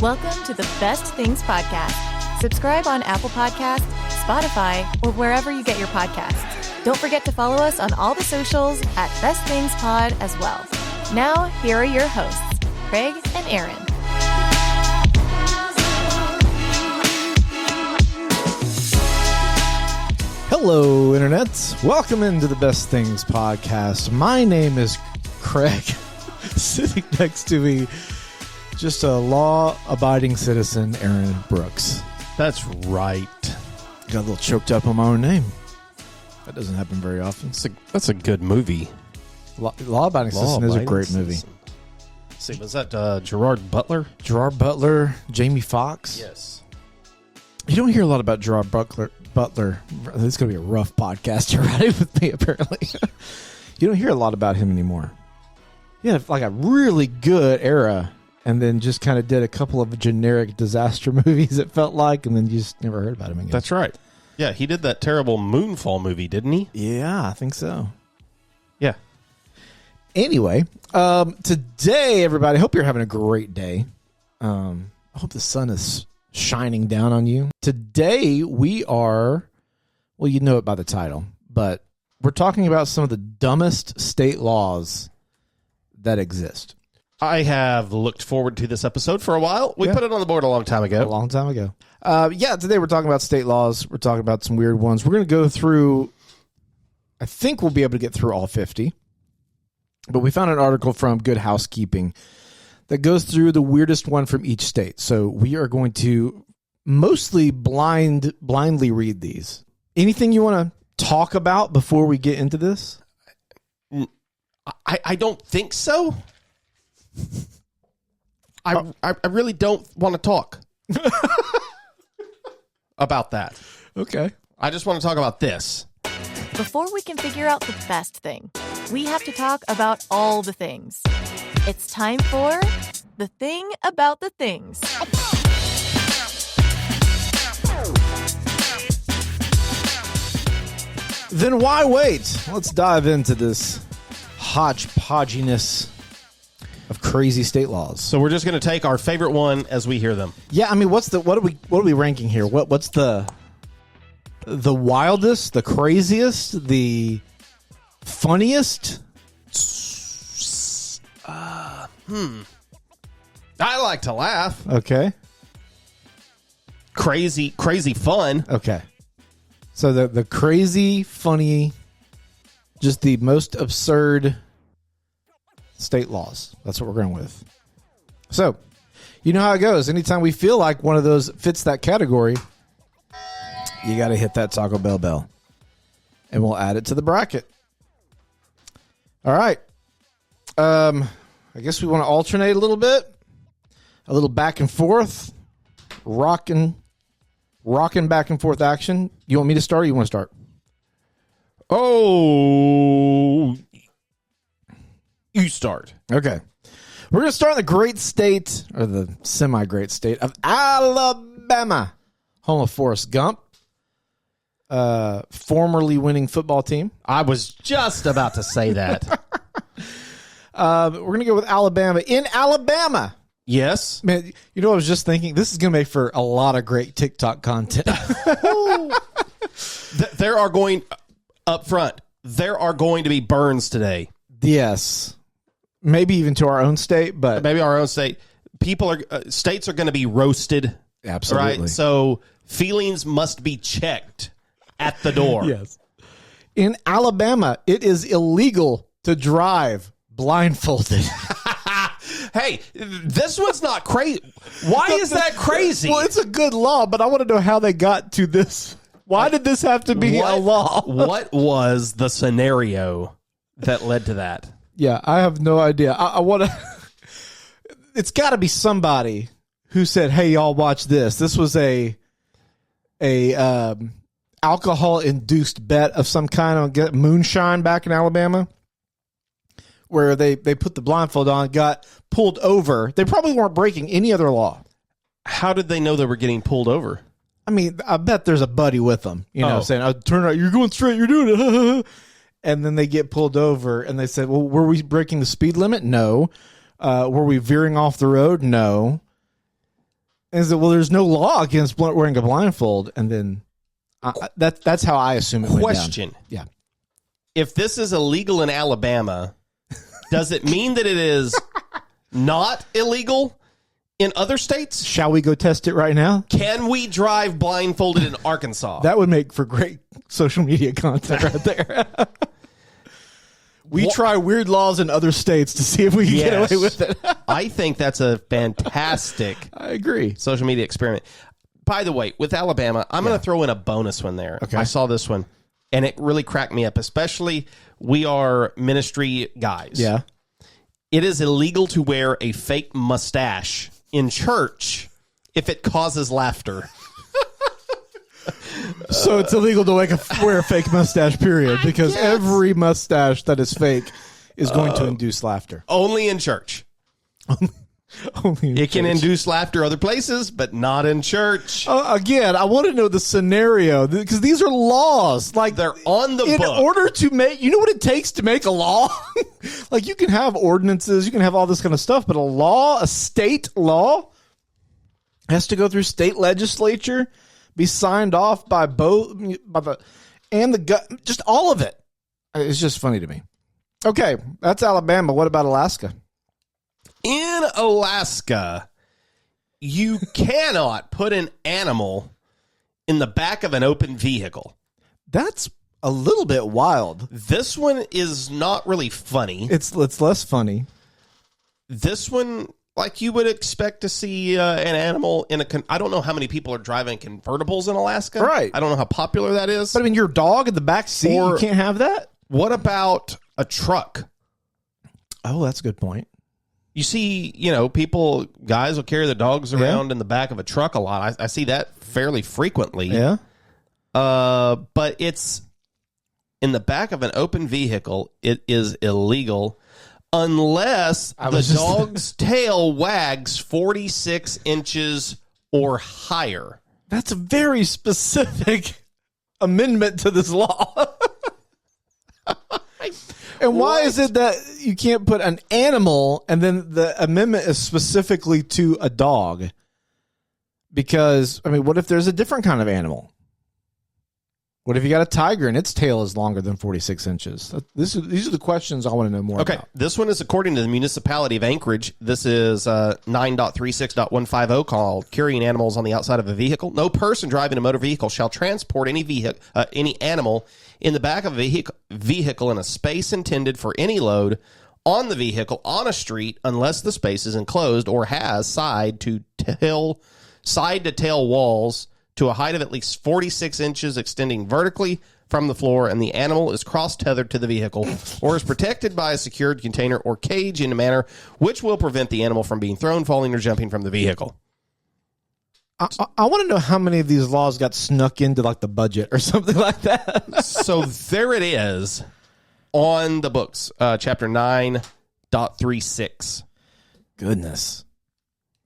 Welcome to the Best Things Podcast. Subscribe on Apple Podcasts, Spotify, or wherever you get your podcasts. Don't forget to follow us on all the socials at Best Things Pod as well. Now, here are your hosts, Craig and Aaron. Hello, Internet. Welcome into the Best Things Podcast. My name is Craig. Sitting next to me, just a law-abiding citizen, Aaron Brooks. That's right. Got a little choked up on my own name. That doesn't happen very often. That's a good movie. Law-abiding citizen is a great movie. Let's see, was that Gerard Butler? Gerard Butler, Jamie Foxx. Yes. You don't hear a lot about Gerard Butler. This is going to be a rough podcast you're riding with me, apparently. You don't hear a lot about him anymore. He had like a really good era, and then just kind of did a couple of generic disaster movies, it felt like, and then you just never heard about him again. That's right. Yeah, he did that terrible Moonfall movie, didn't he? Yeah, I think so. Yeah. Anyway, today, everybody, I hope you're having a great day. I hope the sun is shining down on you. Today, we are, well, you know it by the title, but we're talking about some of the dumbest state laws that exist. I have looked forward to this episode for a while. We put it on the board a long time ago. Today we're talking about state laws. We're talking about some weird ones. We're going to go through, I think we'll be able to get through all 50. But we found an article from Good Housekeeping that goes through the weirdest one from each state. So we are going to mostly blindly read these. Anything you want to talk about before we get into this? I don't think so. I really don't want to talk about that. Okay. I just want to talk about this. Before we can figure out the best thing, we have to talk about all the things. It's time for The Thing About the Things. Then why wait? Let's dive into this hodgepodginess of crazy state laws. So we're just going to take our favorite one as we hear them. Yeah, I mean, what are we ranking here? What's the wildest, the craziest, the funniest? I like to laugh. Okay. Crazy fun. Okay. So the crazy, funny, just the most absurd state laws. That's what we're going with. So, you know how it goes. Anytime we feel like one of those fits that category, you got to hit that Taco Bell bell. And we'll add it to the bracket. All right. I guess we want to alternate a little bit. A little back and forth. Rocking back and forth action. You want me to start or you want to start? Oh, you start. Okay. We're going to start in the great state, or the semi-great state of Alabama. Home of Forrest Gump. Formerly winning football team. I was just about to say that. We're going to go with Alabama. In Alabama. Yes. Man, you know what I was just thinking? This is going to make for a lot of great TikTok content. There are going, up front, there are going to be burns today. Yes. Maybe even to our own state, but maybe our own state. States are going to be roasted. Absolutely. Right? So feelings must be checked at the door. Yes. In Alabama, it is illegal to drive blindfolded. Hey, this one's not crazy. Why is that crazy? Well, it's a good law, but I want to know how they got to this. Why did this have to be a law? What was the scenario that led to that? Yeah, I have no idea. I want to. It's got to be somebody who said, "Hey, y'all, watch this." This was a alcohol induced bet of some kind on moonshine back in Alabama, where they put the blindfold on, got pulled over. They probably weren't breaking any other law. How did they know they were getting pulled over? I mean, I bet there's a buddy with them, saying, "Oh, turn right, you're going straight, you're doing it." And then they get pulled over, and they said, "Well, were we breaking the speed limit? No. Were we veering off the road? No. is that, well, there's no law against wearing a blindfold, and then that's how I assume it went down. Question. Yeah. If this is illegal in Alabama, does it mean that it is not illegal in other states? Shall we go test it right now? Can we drive blindfolded in Arkansas? That would make for great social media content right there. We try weird laws in other states to see if we can get away with it. I think that's a fantastic I agree. social media experiment. By the way, with Alabama, I'm going to throw in a bonus one there. Okay. I saw this one, and it really cracked me up, especially we are ministry guys. Yeah. It is illegal to wear a fake mustache in church if it causes laughter. So it's illegal to wear a fake mustache, period, because every mustache that is fake is going to induce laughter. Only in church. Only in It can church. induce laughter other places, but not in church. Again, I want to know the scenario, because these are laws. Like, They're on the in book. order to make, you know what it takes to make a law? Like, you can have ordinances, you can have all this kind of stuff, but a state law, has to go through state legislature, be signed off by both, just all of it. It's just funny to me. Okay, that's Alabama. What about Alaska? In Alaska, you cannot put an animal in the back of an open vehicle. That's a little bit wild. This one is not really funny. It's less funny. This one, like you would expect to see an animal in I don't know how many people are driving convertibles in Alaska. Right. I don't know how popular that is. But I mean, your dog in the back seat, you can't have that? What about a truck? Oh, that's a good point. You see, guys will carry their dogs around in the back of a truck a lot. I see that fairly frequently. Yeah. But it's in the back of an open vehicle. It is illegal unless the dog's tail wags 46 inches or higher. That's a very specific amendment to this law. And why is it that you can't put an animal and then the amendment is specifically to a dog? Because, I mean, what if there's a different kind of animal? What if you got a tiger and its tail is longer than 46 inches? These are the questions I want to know more about. This one is according to the municipality of Anchorage. This is 9.36.150 called carrying animals on the outside of a vehicle. No person driving a motor vehicle shall transport any animal in the back of a vehicle in a space intended for any load on the vehicle on a street unless the space is enclosed or has side-to-tail walls to a height of at least 46 inches extending vertically from the floor, and the animal is cross-tethered to the vehicle or is protected by a secured container or cage in a manner which will prevent the animal from being thrown, falling, or jumping from the vehicle. I want to know how many of these laws got snuck into like the budget or something like that. So there it is on the books, chapter 9.36. Goodness.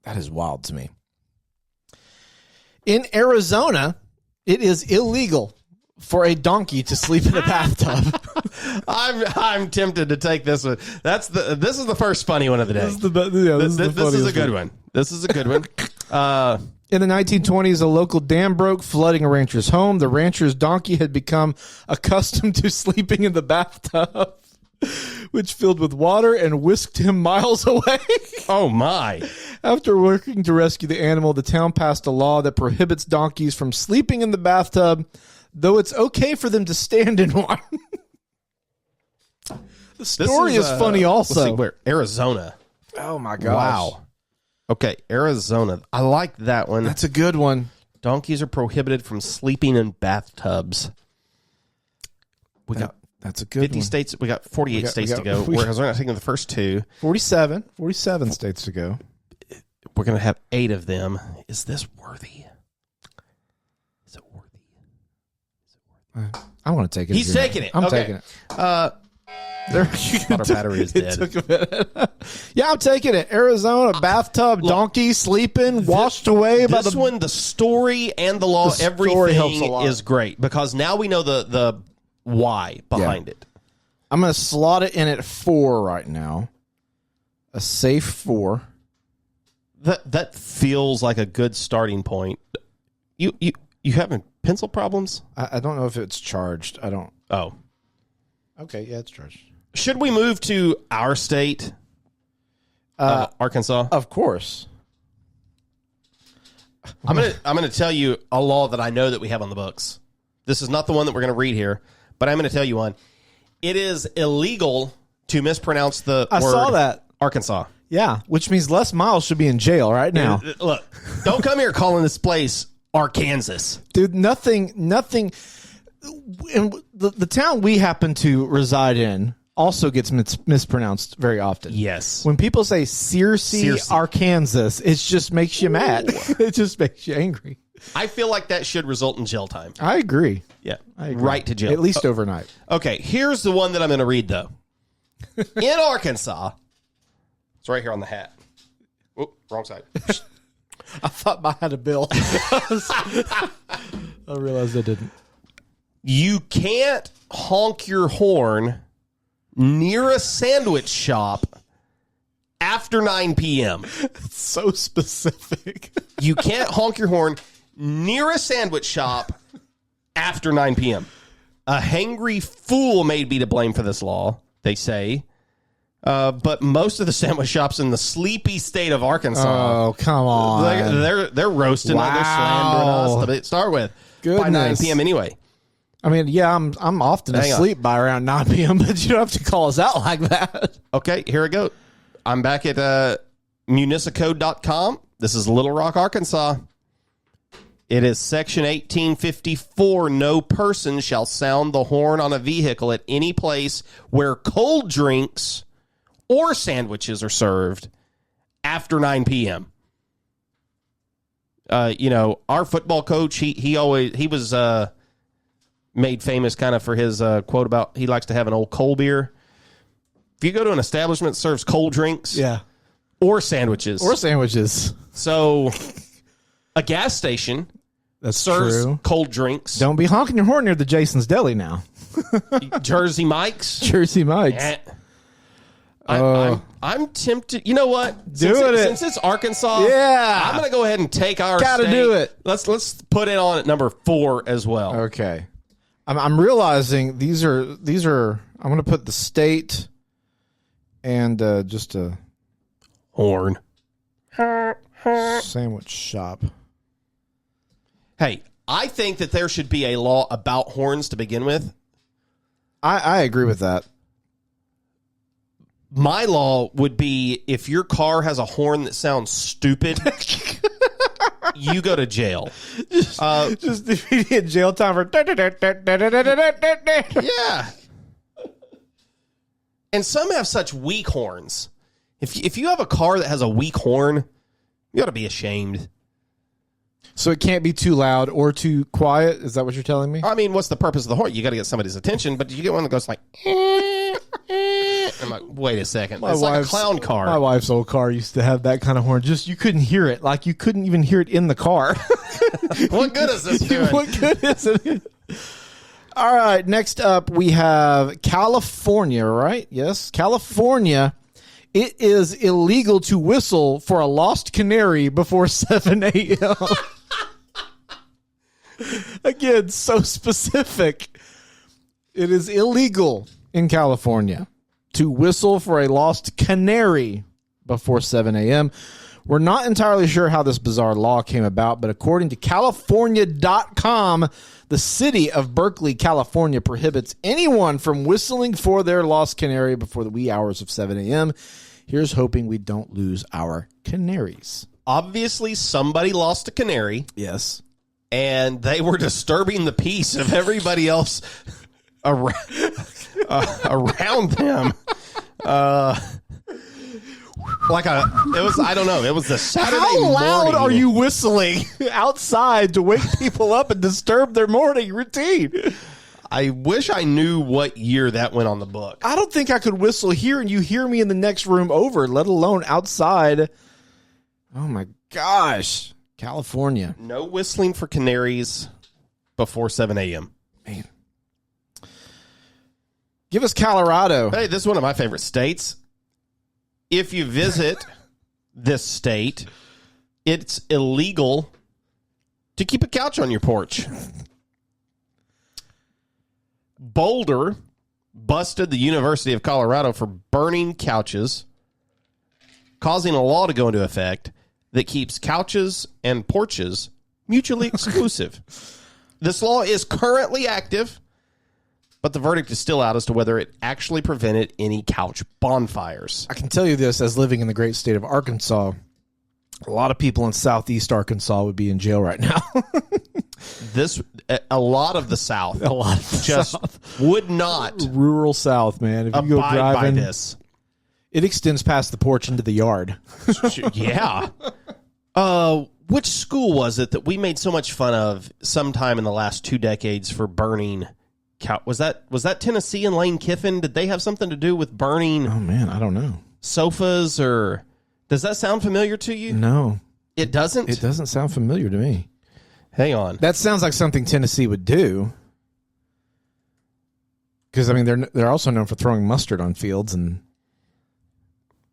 That is wild to me. In Arizona, it is illegal for a donkey to sleep in a bathtub. I'm tempted to take this one. This is the first funny one of the day. This is a good one. This is a good one. In the 1920s, a local dam broke, flooding a rancher's home. The rancher's donkey had become accustomed to sleeping in the bathtub, which filled with water and whisked him miles away. Oh, my. After working to rescue the animal, the town passed a law that prohibits donkeys from sleeping in the bathtub, though it's okay for them to stand in one. The story is funny also. Let's see, where? Arizona. Oh, my gosh. Wow. Okay, Arizona. I like that one. That's a good one. Donkeys are prohibited from sleeping in bathtubs. That's a good 50 one. states. We got 48 states to go. We're not taking the first two. 47 states to go. We're going to have 8 of them. Is this worthy? Is it worthy? I want to take it. He's taking it. I'm taking it. There, Our battery is dead. Took a minute. Yeah, I'm taking it. Arizona, bathtub, donkey, sleeping, washed away by this one, the story and the law, The story helps a everything lot. is great because now we know the why behind it. I'm going to slot it in at 4 right now. A safe 4. That feels like a good starting point. You having pencil problems? I don't know if it's charged. I don't. Oh. Okay, yeah, it's charged. Should we move to our state? Arkansas? Of course. I'm gonna tell you a law that I know that we have on the books. This is not the one that we're gonna read here, but I'm gonna tell you one. It is illegal to mispronounce the word. I saw that. Arkansas. Yeah, which means Les Miles should be in jail right now. Look, don't come here calling this place Arkansas. Dude, nothing. In the town we happen to reside in also gets mispronounced very often. Yes. When people say Searcy, Arkansas, it just makes you mad. It just makes you angry. I feel like that should result in jail time. I agree. Yeah. I agree. Right to jail. At least overnight. Okay, here's the one that I'm going to read, though. In Arkansas, it's right here on the hat. Oh, wrong side. I thought mine had a bill. I realized I didn't. You can't honk your horn near a sandwich shop after 9 p.m. It's so specific. You can't honk your horn near a sandwich shop after 9 p.m. A hangry fool may be to blame for this law, they say. But most of the sandwich shops in the sleepy state of Arkansas, Oh, come on. they're roasting us, they're slandering us to start with by 9 p.m. anyway. I mean, yeah, I'm often asleep by around 9 p.m., but you don't have to call us out like that. Okay, here we go. I'm back at municicode.com. This is Little Rock, Arkansas. It is section 1854. No person shall sound the horn on a vehicle at any place where cold drinks or sandwiches are served after 9 p.m. Our football coach, he was made famous kind of for his quote about he likes to have an old cold beer. If you go to an establishment that serves cold drinks, Yeah. or sandwiches, so a gas station That's serves true. cold drinks. Don't be honking your horn near the Jason's Deli now. Jersey Mike's. Jersey Mike's. I'm tempted. You know what? Since it's Arkansas, Yeah. I'm going to go ahead and take our Gotta state. do it. Let's put it on at number 4 as well. Okay. I'm realizing these are. I'm going to put the state and just a Horn. sandwich shop. Hey, I think that there should be a law about horns to begin with. I agree with that. My law would be if your car has a horn that sounds stupid, you go to jail. Just immediate jail time for. Yeah. And some have such weak horns. If you have a car that has a weak horn, you ought to be ashamed. So it can't be too loud or too quiet? Is that what you're telling me? I mean, what's the purpose of the horn? You got to get somebody's attention, but you get one that goes like... I'm like, wait a second. It's like a clown car. My wife's old car used to have that kind of horn. Just you couldn't hear it. Like you couldn't even hear it in the car. What good is this doing? What good is it? All right. Next up, we have California, right? Yes. California. It is illegal to whistle for a lost canary before 7 a.m. Again, so specific. It is illegal in California to whistle for a lost canary before 7 a.m. We're not entirely sure how this bizarre law came about, but according to California.com, the city of Berkeley, California, prohibits anyone from whistling for their lost canary before the wee hours of 7 a.m. Here's hoping we don't lose our canaries. Obviously, somebody lost a canary. Yes. And they were disturbing the peace of everybody else around them. It was the Saturday morning. How loud are you whistling outside to wake people up and disturb their morning routine? I wish I knew what year that went on the book. I don't think I could whistle here and you hear me in the next room over, let alone outside. Oh my gosh. California. No whistling for canaries before 7 a.m. Man. Give us Colorado. Hey, this is one of my favorite states. If you visit this state, it's illegal to keep a couch on your porch. Boulder busted the University of Colorado for burning couches, causing a law to go into effect that keeps couches and porches mutually exclusive. This law is currently active, but the verdict is still out as to whether it actually prevented any couch bonfires. I can tell you this, as living in the great state of Arkansas, a lot of people in southeast Arkansas would be in jail right now. A lot of the South, South. would not Rural South, man. If you go abide driving, by this. it extends past the porch into the yard. Yeah. Which school was it that we made so much fun of sometime in the last 2 decades for burning? Was that Tennessee and Lane Kiffin? Did they have something to do with burning? Oh man, I don't know. Sofas, or does that sound familiar to you? No, It doesn't. it doesn't sound familiar to me. Hang on. That sounds like something Tennessee would do. Because I mean, they're also known for throwing mustard on fields and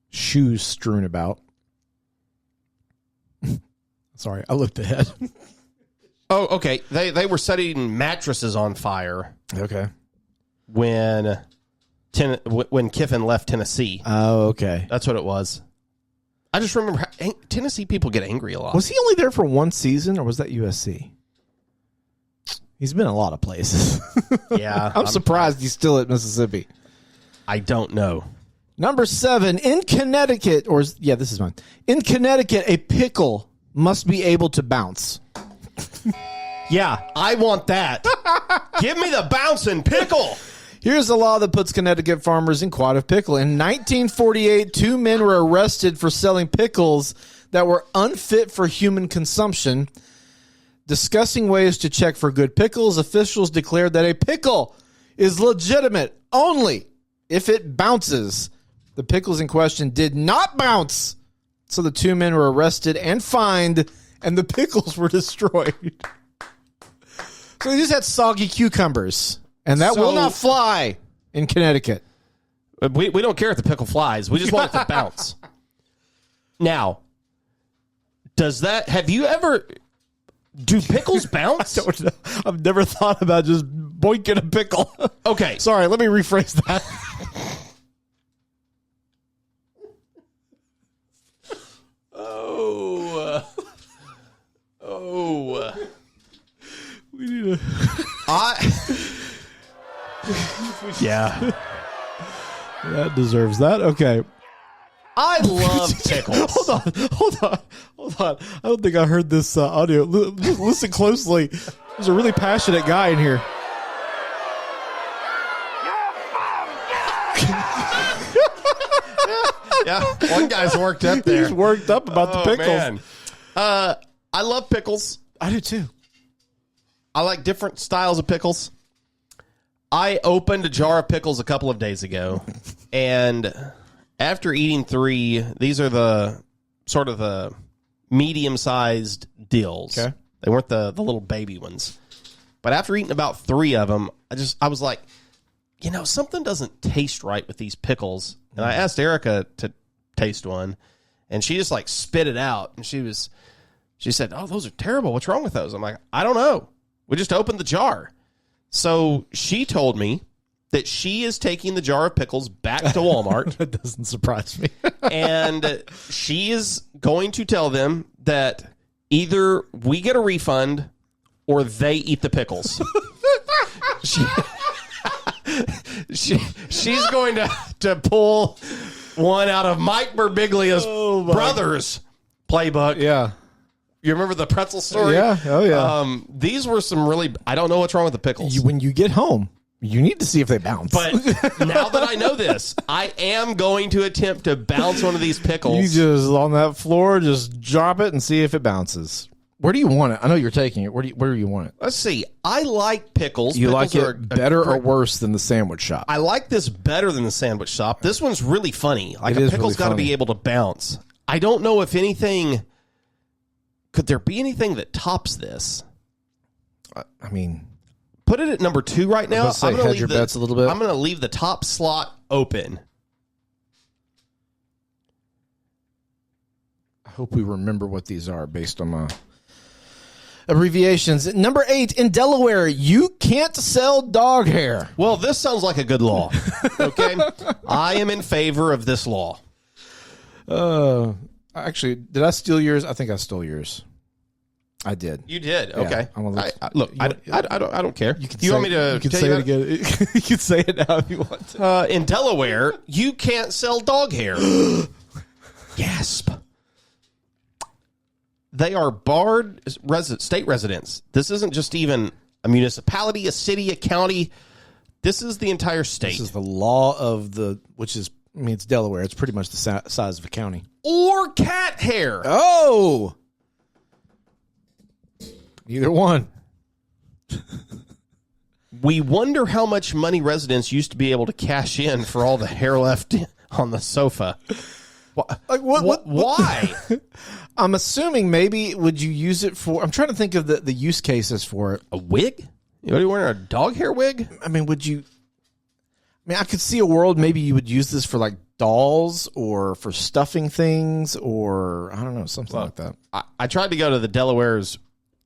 shoes strewn about. Sorry, I looked ahead. Oh, okay. They were setting mattresses on fire. Okay. When Kiffin left Tennessee. Oh, okay. That's what it was. I just remember Tennessee people get angry a lot. Was he only there for one season, or was that USC? He's been a lot of places. Yeah. I'm surprised he's still at Mississippi. I don't know. Number 7, in Connecticut, this is mine. In Connecticut, a pickle must be able to bounce. Yeah, I want that. Give me the bouncing pickle. Here's a law that puts Connecticut farmers in quad of pickle. In 1948, 2 men were arrested for selling pickles that were unfit for human consumption. Discussing ways to check for good pickles, officials declared that a pickle is legitimate only if it bounces. The pickles in question did not bounce, so the 2 men were arrested and fined, and the pickles were destroyed. So they just had soggy cucumbers. And that will not fly in Connecticut. We don't care if the pickle flies. We just want it to bounce. Now, have you ever, do pickles bounce? I don't know. I've never thought about just boinking a pickle. Okay. Sorry, let me rephrase that. We need Yeah. That deserves that. Okay. I love pickles. Hold on. I don't think I heard this audio. Listen closely. There's a really passionate guy in here. Yeah, one guy's worked up there. He's worked up about the pickles. Man. I love pickles. I do too. I like different styles of pickles. I opened a jar of pickles a couple of days ago, and after eating 3, these are the sort of the medium-sized deals. Okay. They weren't the little baby ones. But after eating about 3 of them, I was like, something doesn't taste right with these pickles. And I asked Erica to taste one, and she just like spit it out. And she said, "Oh, those are terrible. What's wrong with those?" I'm like, "I don't know. We just opened the jar." So she told me that she is taking the jar of pickles back to Walmart. That doesn't surprise me. And she is going to tell them that either we get a refund or they eat the pickles. She's going to pull one out of Mike Birbiglia's brother's playbook. Yeah. You remember the pretzel story? Yeah. Oh, yeah. These were some really... I don't know what's wrong with the pickles. When you get home, you need to see if they bounce. But now that I know this, I am going to attempt to bounce one of these pickles. You just, on that floor, just drop it and see if it bounces. Where do you want it? I know you're taking it. Where do you want it? Let's see. I like pickles. You pickles like it better or worse than the sandwich shop? I like this better than the sandwich shop. This one's really funny. Like, It a is pickle's really got to funny. be able to bounce. I don't know if anything... Could there be anything that tops this? I mean... Put it at number 2 right now. I'm gonna hedge your bets a little bit. I'm going to leave the top slot open. Oh, hope we remember what these are based on my abbreviations. Number 8, in Delaware, you can't sell dog hair. Well, this sounds like a good law. Okay? I am in favor of this law. Actually, did I steal yours? I think I stole yours. I did. You did. Yeah, Okay. I don't care. You can Do you say, want me to you can tell say you it again. You can say it now if you want to. In Delaware, you can't sell dog hair. Gasp. They are barred state residents. This isn't just even a municipality, a city, a county. This is the entire state. This is the law of which is, I mean, it's Delaware. It's pretty much the size of a county. Or cat hair. Oh! Either one. We wonder how much money residents used to be able to cash in for all the hair left on the sofa. Like what? Why? I'm assuming maybe would you use it for? I'm trying to think of the use cases for it. A wig? Are you wearing a dog hair wig? I mean, would you? I mean, I could see a world maybe you would use this for like dolls or for stuffing things or I don't know, something like that. I tried to go to the Delaware's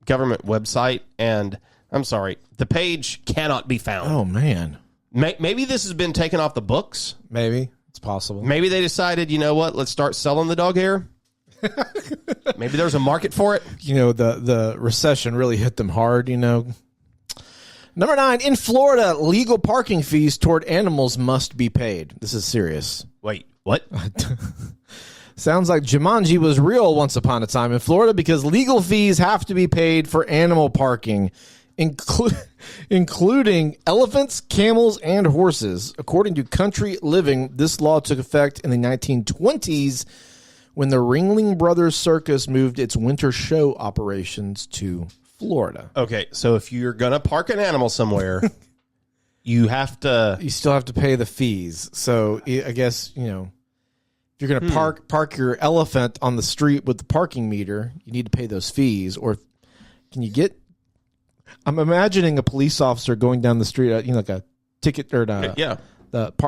government website and I'm sorry, the page cannot be found. Oh man, maybe this has been taken off the books. Maybe it's possible. Maybe they decided, you know what? Let's start selling the dog hair. Maybe there's a market for it. You know, the recession really hit them hard. You know. Number 9, in Florida, legal parking fees toward animals must be paid. This is serious. Wait, what? Sounds like Jumanji was real once upon a time in Florida because legal fees have to be paid for animal parking, including elephants, camels, and horses. According to Country Living, this law took effect in the 1920s when the Ringling Brothers Circus moved its winter show operations to Florida. Okay, so if you're going to park an animal somewhere, you still have to pay the fees. So I guess, you know, if you're going to park your elephant on the street with the parking meter, you need to pay those fees. Or can you get, I'm imagining a police officer going down the street, you know, like a ticket or the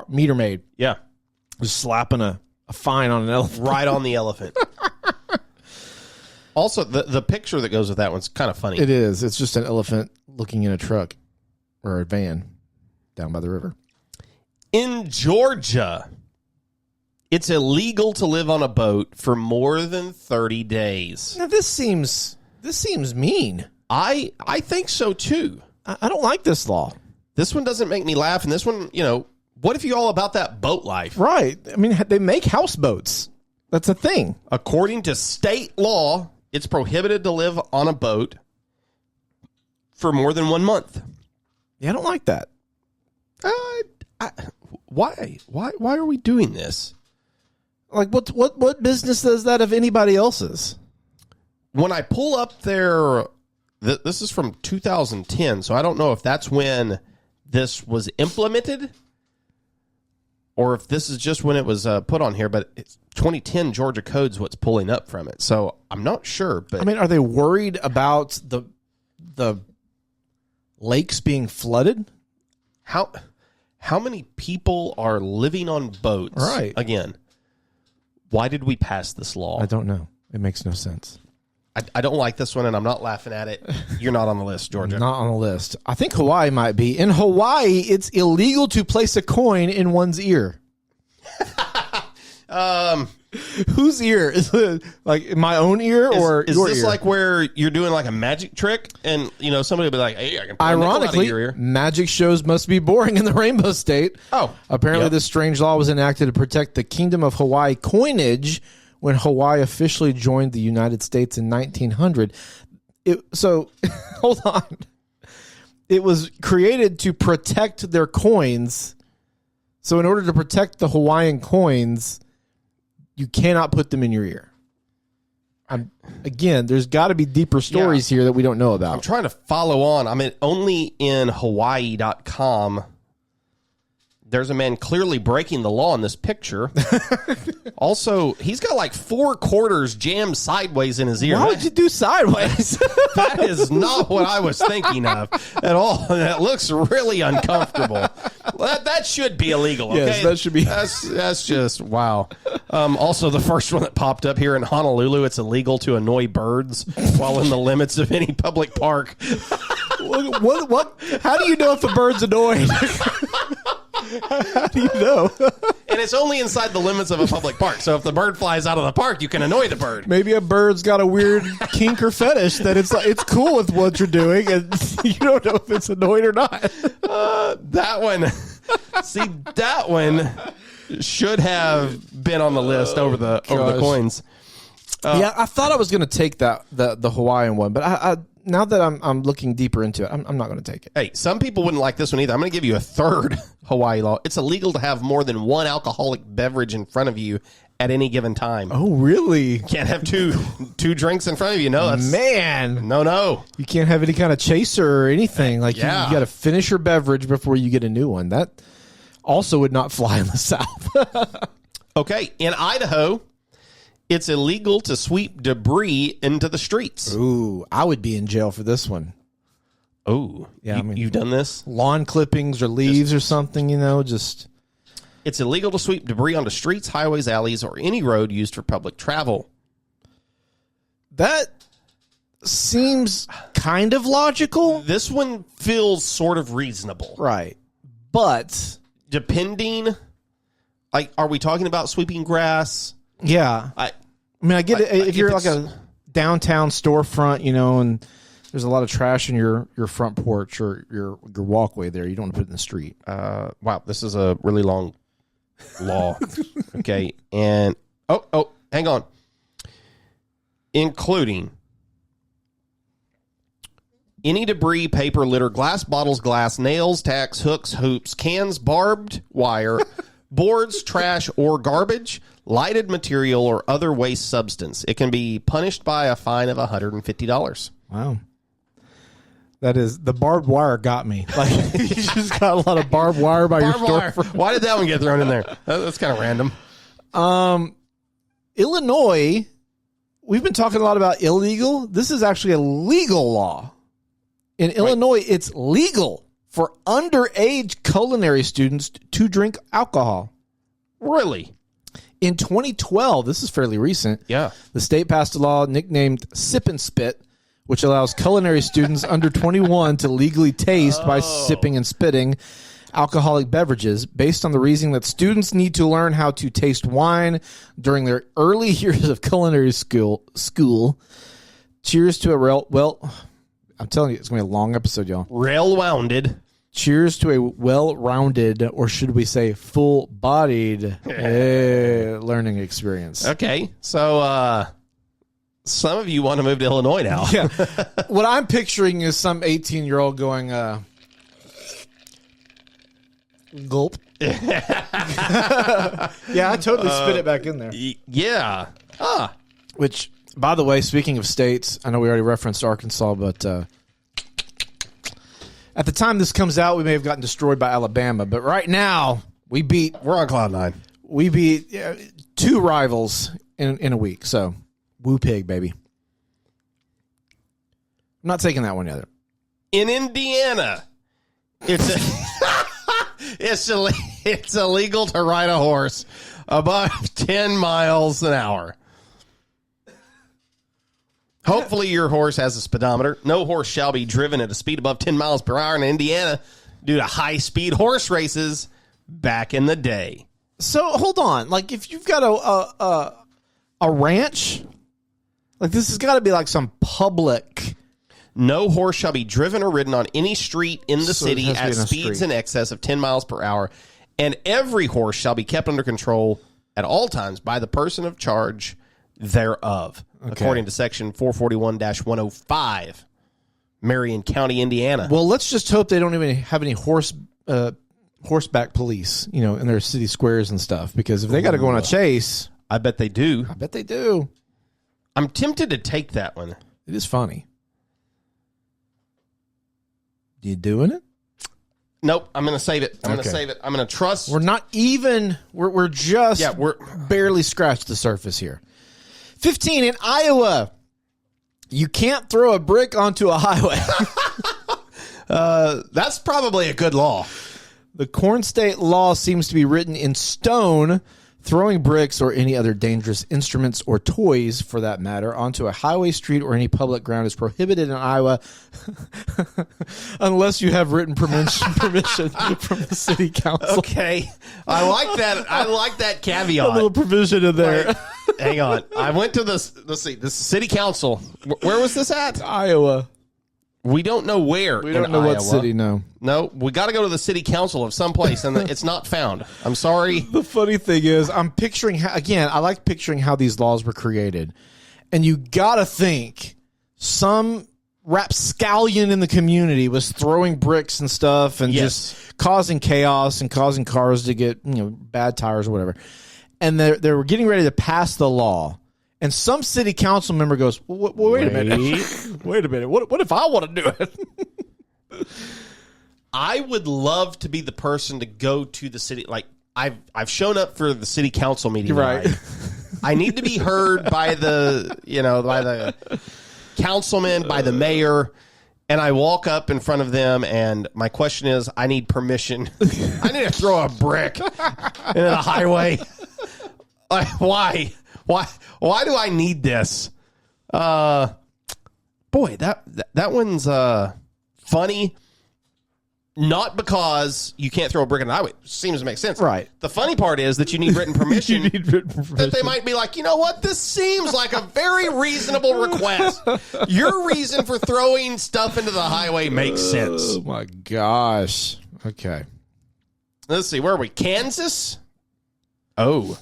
meter maid. Yeah. Just slapping a fine on an elephant. Right on the elephant. Also, the picture that goes with that one's kind of funny. It is. It's just an elephant looking in a truck or a van down by the river. In Georgia, it's illegal to live on a boat for more than 30 days. Now, this seems mean. I think so, too. I don't like this law. This one doesn't make me laugh. And this one, you know, what if you all about that boat life? Right. I mean, they make houseboats. That's a thing. According to state law, it's prohibited to live on a boat for more than 1 month. Yeah, I don't like that. Why are we doing this? Like, what business does that of anybody else's? When I pull up their, this is from 2010, so I don't know if that's when this was implemented or if this is just when it was put on here, but it's 2010 Georgia Code's what's pulling up from it. So I'm not sure. But I mean, are they worried about the lakes being flooded? How many people are living on boats? Right. Again, why did we pass this law? I don't know. It makes no sense. I don't like this one, and I'm not laughing at it. You're not on the list, Georgia. Not on the list. I think Hawaii might be. In Hawaii, it's illegal to place a coin in one's ear. Whose ear? Is it like my own ear or is your this ear? like where you're doing like a magic trick and you know somebody will be like, hey, I can pull a nickel out of your ear. Magic shows must be boring in the Rainbow State. Oh, apparently yep. This strange law was enacted to protect the Kingdom of Hawaii coinage when Hawaii officially joined the United States in 1900. Hold on. It was created to protect their coins. So in order to protect the Hawaiian coins, you cannot put them in your ear. Again, there's got to be deeper stories here that we don't know about. I'm trying to follow on. I mean, only in Hawaii.com, there's a man clearly breaking the law in this picture. Also, he's got like 4 quarters jammed sideways in his ear. Why would you do sideways? That is not what I was thinking of at all. That looks really uncomfortable. That should be illegal. Okay? Yes, that should be. That's just wow. Also, the first one that popped up here in Honolulu, it's illegal to annoy birds while in the limits of any public park. What? How do you know if a bird's annoyed? How do you know? And it's only inside the limits of a public park. So if the bird flies out of the park, you can annoy the bird. Maybe a bird's got a weird kink or fetish that it's cool with what you're doing, and you don't know if it's annoyed or not. That one, see, that one should have been on the list over the coins. Yeah, I thought I was going to take the Hawaiian one, but I now that I'm looking deeper into it, I'm not going to take it. Hey, some people wouldn't like this one either. I'm going to give you a third Hawaii law. It's illegal to have more than one alcoholic beverage in front of you at any given time. Oh, really? Can't have two drinks in front of you. No, that's Man. No. You can't have any kind of chaser or anything. Like, Yeah. you got to finish your beverage before you get a new one. That also would not fly in the South. Okay, in Idaho, it's illegal to sweep debris into the streets. Ooh, I would be in jail for this one. Oh, Yeah, you've done this? Lawn clippings or leaves or something, just... It's illegal to sweep debris onto streets, highways, alleys, or any road used for public travel. That seems kind of logical. This one feels sort of reasonable. Right. But... Depending, like, are we talking about sweeping grass? Yeah. I get it. If you're like a downtown storefront, and there's a lot of trash in your front porch or your walkway there, you don't want to put it in the street. Wow, this is a really long law. Okay, and hang on. Including any debris, paper, litter, glass bottles, glass, nails, tacks, hooks, hoops, cans, barbed wire, boards, trash, or garbage, lighted material, or other waste substance. It can be punished by a fine of $150. Wow. That is, the barbed wire got me. Like, you just got a lot of barbed wire by your storefront. Why did that one get thrown in there? That's kind of random. Illinois, we've been talking a lot about illegal. This is actually a legal law. In Illinois, it's legal for underage culinary students to drink alcohol. Really? In 2012, this is fairly recent. Yeah. The state passed a law nicknamed Sip and Spit, which allows culinary students under 21 to legally taste by sipping and spitting alcoholic beverages, based on the reasoning that students need to learn how to taste wine during their early years of culinary school. Cheers to I'm telling you, it's going to be a long episode, y'all. Rail-wounded. Cheers to a well-rounded, or should we say full-bodied learning experience. Okay, so some of you want to move to Illinois now. Yeah. What I'm picturing is some 18-year-old going, gulp. Yeah, I totally spit it back in there. Yeah. Which, by the way, speaking of states, I know we already referenced Arkansas, but at the time this comes out, we may have gotten destroyed by Alabama. But right now, we're on cloud nine. We beat two rivals in a week. So, woo pig, baby. I'm not taking that one either. In Indiana, it's illegal to ride a horse above 10 miles an hour. Hopefully your horse has a speedometer. No horse shall be driven at a speed above 10 miles per hour in Indiana due to high-speed horse races back in the day. So, hold on. Like, if you've got a ranch, like, this has got to be like some public... No horse shall be driven or ridden on any street in the city at speeds in excess of 10 miles per hour, and every horse shall be kept under control at all times by the person of charge thereof, according to Section 441-105, Marion County, Indiana. Well, let's just hope they don't even have any horseback police, in their city squares and stuff, because if they got to go on a chase... I bet they do. I bet they do. I'm tempted to take that one. It is funny. You doing it? Nope, I'm going to save it. I'm going to save it. I'm going to trust. We're not even. We're just. Yeah, we're barely scratched the surface here. 15 in Iowa. You can't throw a brick onto a highway. That's probably a good law. The corn state law seems to be written in stone. Throwing bricks or any other dangerous instruments or toys, for that matter, onto a highway, street, or any public ground is prohibited in Iowa unless you have written permission from the city council. Okay. I like that. I like that caveat. A little provision in there. Wait, hang on. I went to this, let's see, this city council. Where was this at? Iowa. We don't know where. We don't know Iowa. what city, no. No, we got to go to the city council of someplace, and it's not found. I'm sorry. The funny thing is, I'm picturing, again, I like picturing how these laws were created. And you got to think some rapscallion in the community was throwing bricks and stuff and just causing chaos and causing cars to get, bad tires or whatever. And they were getting ready to pass the law. And some city council member goes, wait a minute. Wait a minute. What if I want to do it? I would love to be the person to go to the city. Like, I've shown up for the city council meeting. Right. I need to be heard by the councilman, by the mayor. And I walk up in front of them, and my question is, I need permission. I need to throw a brick in a highway. Like, why? Why do I need this? Boy, that one's funny. Not because you can't throw a brick in the highway. Seems to make sense. Right. The funny part is that you need written permission. You need written permission. That they might be like, you know what? This seems like a very reasonable request. Your reason for throwing stuff into the highway makes sense. Oh, my gosh. Okay. Let's see. Where are we? Kansas? Oh.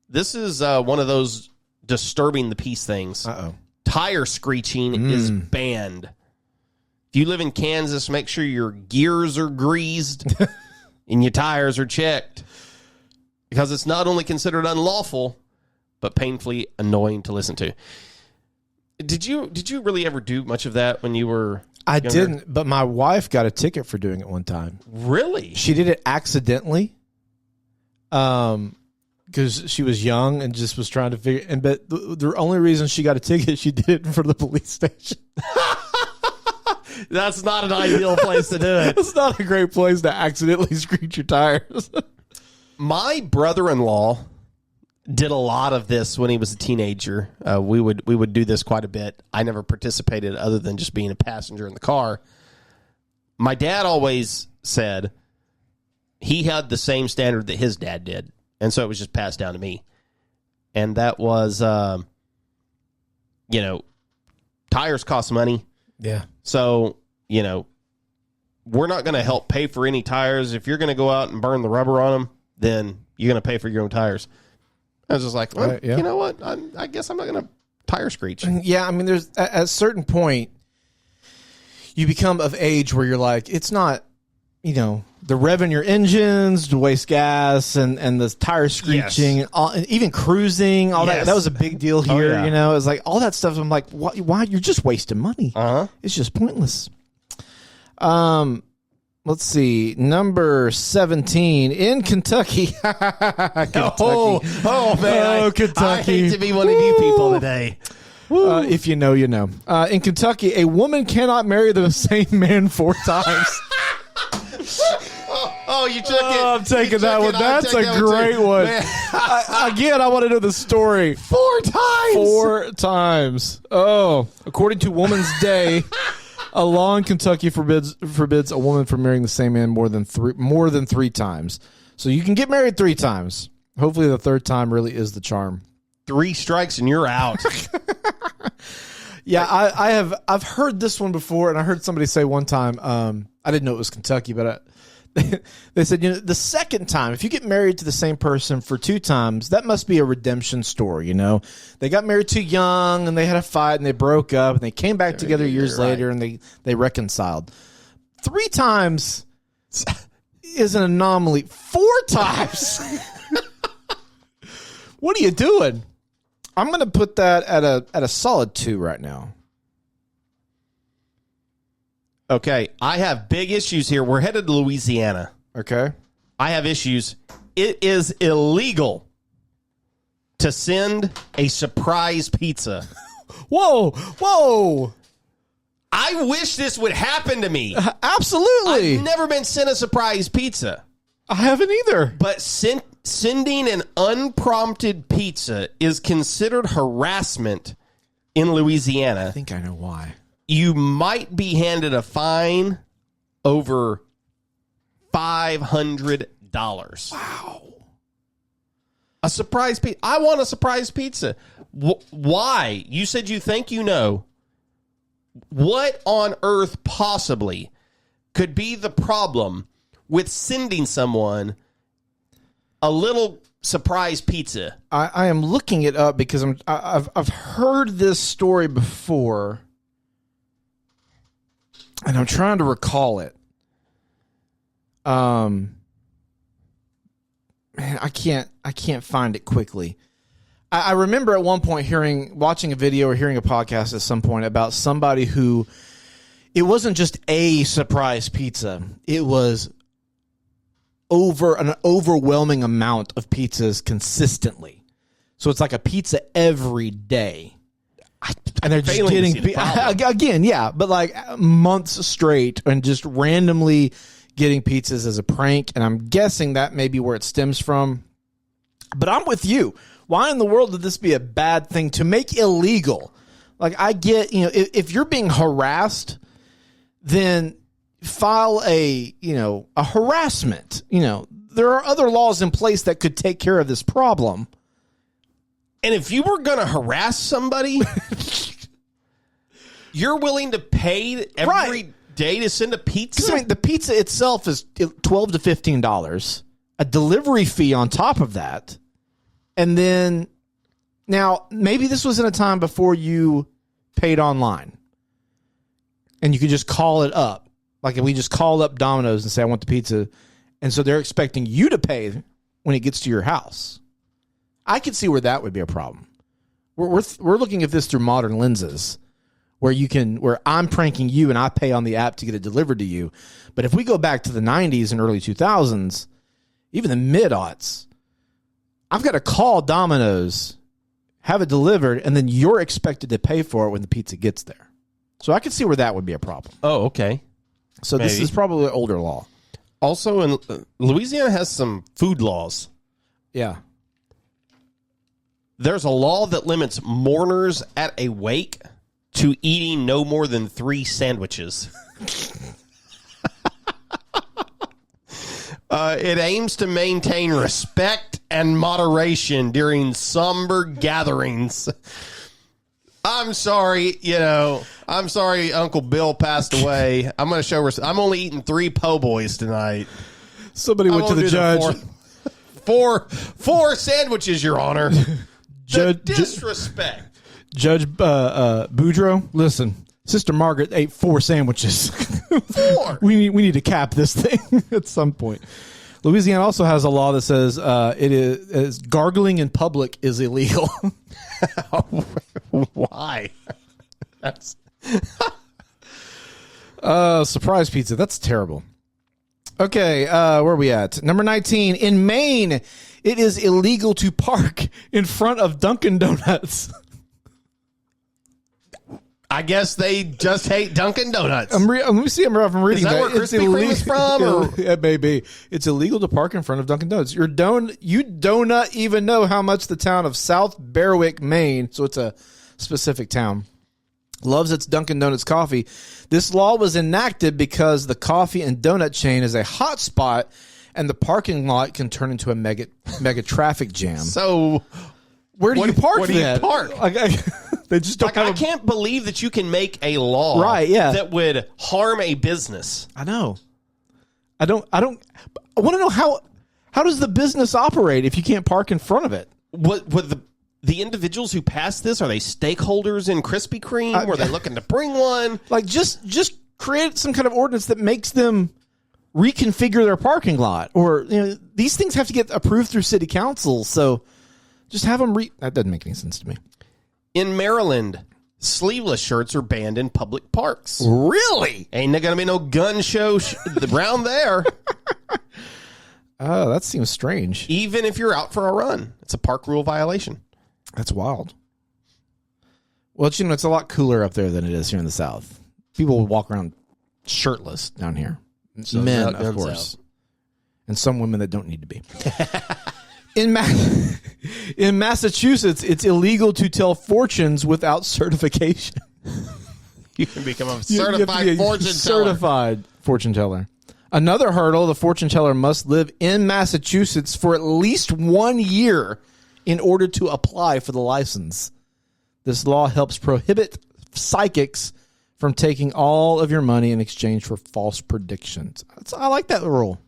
This is one of those disturbing the peace things. Uh-oh. Tire screeching is banned. If you live in Kansas, make sure your gears are greased and your tires are checked. Because it's not only considered unlawful, but painfully annoying to listen to. Did you really ever do much of that when you were I younger? didn't, but my wife got a ticket for doing it one time. Really? She did it accidentally. Because she was young and just was trying to figure. But the only reason she got a ticket, she did it in front of the police station. That's not an ideal place to do it. It's not a great place to accidentally screech your tires. My brother-in-law did a lot of this when he was a teenager. We would do this quite a bit. I never participated other than just being a passenger in the car. My dad always said he had the same standard that his dad did. And so it was just passed down to me. And that was, tires cost money. Yeah. So, we're not going to help pay for any tires. If you're going to go out and burn the rubber on them, then you're going to pay for your own tires. I was just like, well, you know what? I guess I'm not going to tire screech. Yeah, I mean, there's at a certain point, you become of age where you're like, it's not, the revving your engines to waste gas and the tire screeching, and even cruising, all that. That was a big deal here. It's like all that stuff. I'm like, why? You're just wasting money. It's just pointless. Let's see. Number 17 in Kentucky. Kentucky. Oh man, Kentucky. I hate to be one of you people today. If you know, you know. In Kentucky, a woman cannot marry the same man 4 times. You took it. I'm taking that one. That's a great one. Again, I want to know the story. 4 times. 4 times. Oh, according to Woman's Day, a law in Kentucky forbids a woman from marrying the same man more than three times. So you can get married 3 times. Hopefully, the 3rd time really is the charm. 3 strikes and you're out. Yeah, I've heard this one before, and I heard somebody say one time. I didn't know it was Kentucky, but they said, the second time, if you get married to the same person for 2 times, that must be a redemption story. They got married too young, and they had a fight, and they broke up, and they came back together years later, and they reconciled. 3 times is an anomaly. 4 times. What are you doing? I'm going to put that at a solid 2 right now. Okay, I have big issues here. We're headed to Louisiana. Okay. I have issues. It is illegal to send a surprise pizza. Whoa. I wish this would happen to me. Absolutely. I've never been sent a surprise pizza. I haven't either. But sending an unprompted pizza is considered harassment in Louisiana. I think I know why. You might be handed a fine over $500. Wow. A surprise pizza. I want a surprise pizza. Why? You said you think you know. What on earth possibly could be the problem with sending someone a little surprise pizza? I am looking it up because I've heard this story before, and I'm trying to recall it. Man, I can't find it quickly. I remember at one point watching a video or hearing a podcast at some point about somebody who, it wasn't just a surprise pizza. It was an overwhelming amount of pizzas consistently. So it's like a pizza every day. And they're just getting, again, yeah, but like months straight and just randomly getting pizzas as a prank. And I'm guessing that may be where it stems from. But I'm with you. Why in the world would this be a bad thing to make illegal? Like, I get, if you're being harassed, then file a harassment. There are other laws in place that could take care of this problem. And if you were going to harass somebody, you're willing to pay every day to send a pizza? I mean, the pizza itself is $12 to $15. A delivery fee on top of that. And then, now, maybe this was in a time before you paid online. And you could just call it up. Like, if we just call up Domino's and say, I want the pizza. And so they're expecting you to pay when it gets to your house. I could see where that would be a problem. We're looking at this through modern lenses, where I'm pranking you and I pay on the app to get it delivered to you. But if we go back to the 90s and early 2000s, even the mid-aughts, I've got to call Domino's, have it delivered, and then you're expected to pay for it when the pizza gets there. So I could see where that would be a problem. Oh, okay. So This is probably an older law. Also, in Louisiana has some food laws. Yeah. There's a law that limits mourners at a wake to eating no more than 3 sandwiches. It aims to maintain respect and moderation during somber gatherings. I'm sorry, Uncle Bill passed away. I'm going to show respect. I'm only eating 3 po' boys tonight. Somebody went to the judge. Four sandwiches, Your Honor. Disrespect. Judge Boudreaux, listen, Sister Margaret ate 4 sandwiches. 4. We need to cap this thing at some point. Louisiana also has a law that says it is gargling in public is illegal. Why? That's surprise pizza. That's terrible. Okay, where are we at? Number 19. In Maine, it is illegal to park in front of Dunkin' Donuts. I guess they just hate Dunkin' Donuts. Let me see. I'm reading. Is that where Krispy Kreme is from? Or? It may be. It's illegal to park in front of Dunkin' Donuts. You do not even know how much the town of South Berwick, Maine, so it's a specific town, loves its Dunkin' Donuts coffee. This law was enacted because the coffee and donut chain is a hot spot, and the parking lot can turn into a mega traffic jam. So, where do you park? Where do you park? They just don't. I can't believe that you can make a law, that would harm a business. I know. I want to know how does the business operate if you can't park in front of it? What the individuals who passed this, are they stakeholders in Krispy Kreme? Were they looking to bring one? Like just create some kind of ordinance that makes them reconfigure their parking lot, or these things have to get approved through city council. So just have them that doesn't make any sense to me. In Maryland, sleeveless shirts are banned in public parks. Really? Ain't there going to be no gun show around there. Oh, that seems strange. Even if you're out for a run. It's a park rule violation. That's wild. Well, it's a lot cooler up there than it is here in the South. people would walk around shirtless down here. So Men, guns of course. out. And some women that don't need to be. In Massachusetts, it's illegal to tell fortunes without certification. You can become a You have to certified be a fortune teller. certified fortune teller. Another hurdle, the fortune teller must live in Massachusetts for at least 1 year in order to apply for the license. This law helps prohibit psychics from taking all of your money in exchange for false predictions. I like that rule.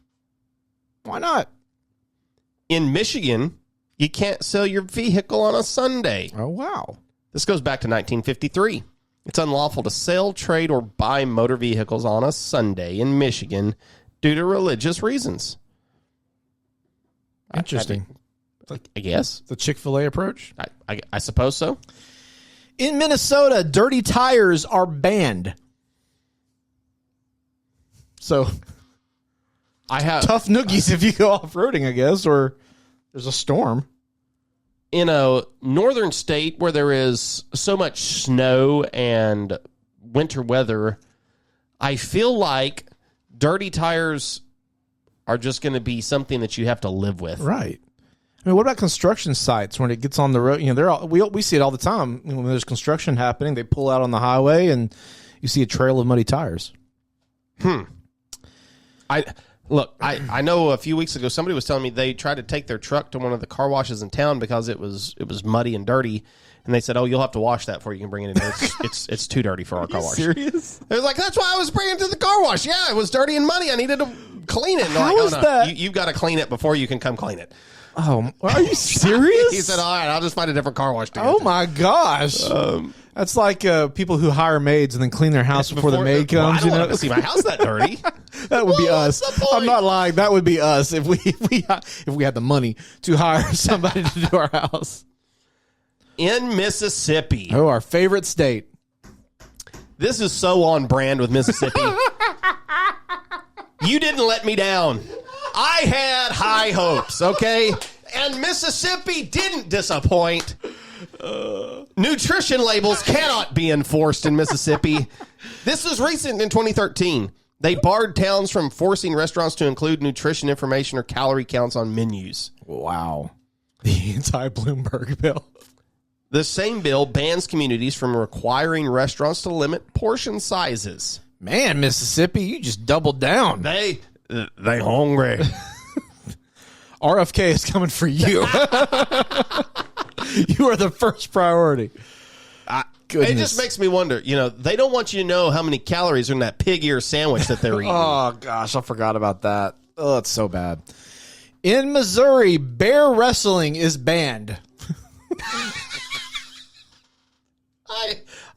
Why not? In Michigan, you can't sell your vehicle on a Sunday. Oh, wow. This goes back to 1953. It's unlawful to sell, trade, or buy motor vehicles on a Sunday in Michigan due to religious reasons. Interesting. I guess. The Chick-fil-A approach. I suppose so. In Minnesota, dirty tires are banned. So, I have tough noogies if you go off-roading, I guess, or there's a storm. in a northern state where there is so much snow and winter weather. I feel like dirty tires are just going to be something that you have to live with. Right. I mean, what about construction sites when it gets on the road? You know, they're all, we see it all the time. When there's construction happening, they pull out on the highway and you see a trail of muddy tires. I know a few weeks ago somebody was telling me they tried to take their truck to one of the car washes in town because it was muddy and dirty, and they said, "Oh, you'll have to wash that before you can bring it in. It's too dirty for our car wash." Serious? It was like, "That's why I was bringing it to the car wash. Yeah, it was dirty and muddy. I needed to clean it." And How like, is that? You've got to clean it before you can come clean it. Oh, are you serious? He said, "All right, I'll just find a different car wash to go Oh to." my gosh. That's like people who hire maids and then clean their house before the maid Well, comes. I don't want to see my house that dirty. That would be Well, us. what's the point? I'm not lying. That would be us if we had the money to hire somebody to do our house. In Mississippi. Oh, our favorite state. This is so on brand with Mississippi. You didn't let me down. I had high hopes, okay? And Mississippi didn't disappoint. Nutrition labels cannot be enforced in Mississippi. This was recent in 2013. They barred towns from forcing restaurants to include nutrition information or calorie counts on menus. Wow. The anti-Bloomberg bill. The same bill bans communities from requiring restaurants to limit portion sizes. Man, Mississippi, you just doubled down. They hungry. RFK is coming for you. You are the first priority. Goodness. It just makes me wonder, they don't want you to know how many calories are in that pig ear sandwich that they're eating. Oh, gosh, I forgot about that. Oh, it's so bad. In Missouri, bear wrestling is banned.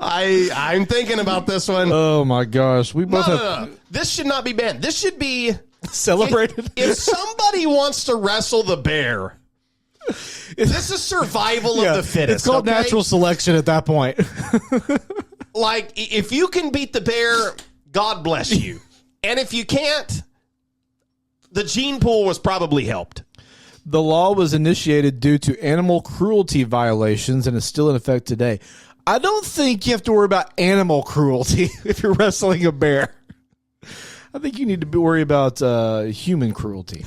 I'm thinking about this one. Oh, my gosh. We both have No. This should not be banned. This should be celebrated. If somebody wants to wrestle the bear, this is survival of the fittest. It's called natural selection at that point. Like, if you can beat the bear, God bless you. And if you can't, the gene pool was probably helped. The law was initiated due to animal cruelty violations and is still in effect today. I don't think you have to worry about animal cruelty if you're wrestling a bear. I think you need to worry about human cruelty.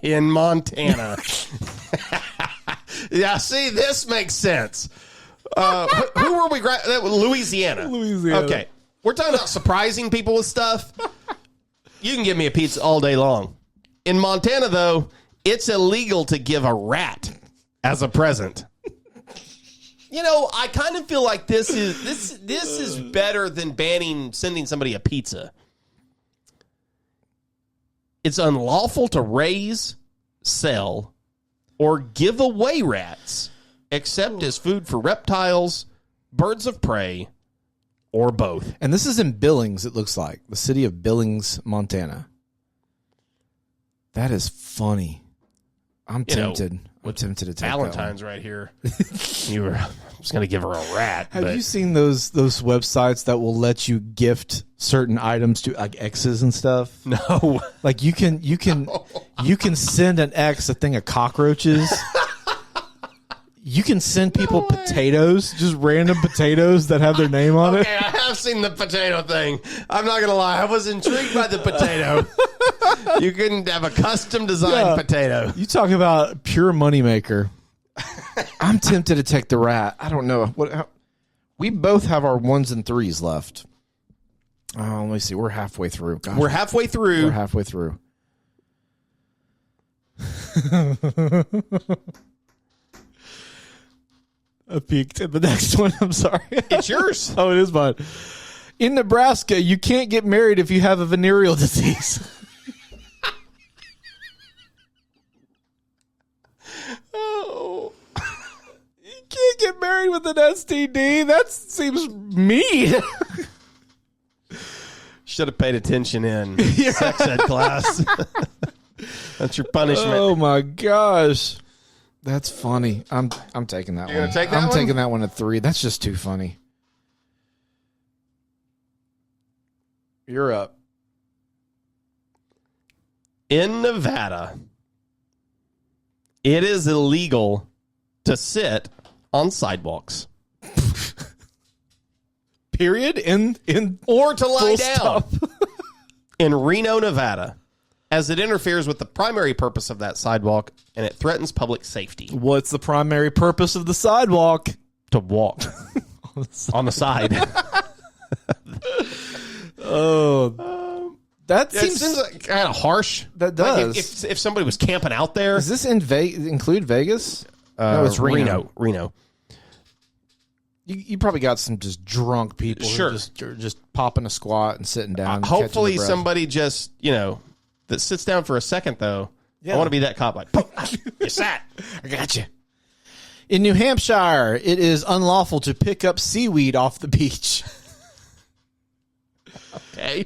In Montana. Yeah, see, this makes sense. Who were we? Louisiana. Louisiana. Okay. We're talking about surprising people with stuff. You can give me a pizza all day long. In Montana, though, it's illegal to give a rat as a present. I kind of feel like this is better than sending somebody a pizza. It's unlawful to raise, sell, or give away rats, except as food for reptiles, birds of prey, or both. And this is in Billings, it looks like. The city of Billings, Montana. That is funny. I'm tempted. I'm tempted to take Valentine's right here. I was going to give her a rat. Have you seen those websites that will let you gift certain items to like exes and stuff? No. Like you can send an ex a thing of cockroaches. You can send people potatoes, just random potatoes that have their name on it. Okay, I have seen the potato thing. I'm not going to lie. I was intrigued by the potato. You couldn't have a custom designed potato. You talk about pure moneymaker. I'm tempted to take the rat. I don't know. We both have our 1s and 3s left. Let me see. We're halfway through. Gosh, We're halfway through. We're halfway through. I peeked at the next one. I'm sorry. It's yours. Oh, it is mine. In Nebraska, you can't get married if you have a venereal disease. Oh. You can't get married with an STD. That seems mean. Should have paid attention in sex ed class. That's your punishment. Oh my gosh. That's funny. I'm taking that one. You're gonna take that I'm one? taking that one at 3. That's just too funny. You're up. In Nevada, it is illegal to sit on sidewalks. Period. In Or to lie full down. stop. In Reno, Nevada, as it interferes with the primary purpose of that sidewalk and it threatens public safety. What's the primary purpose of the sidewalk? To walk on the side. Oh, that It seems. seems like kind of harsh. That Like does. if somebody was camping out there. Is this include Vegas? No, it's Reno. Reno. You probably got some just drunk people Sure. who are just popping a squat and sitting down. and Hopefully catching their breath. somebody just, that sits down for a second, though. Yeah. I want to be that cop. Like, you sat. I got you. In New Hampshire, it is unlawful to pick up seaweed off the beach. Okay.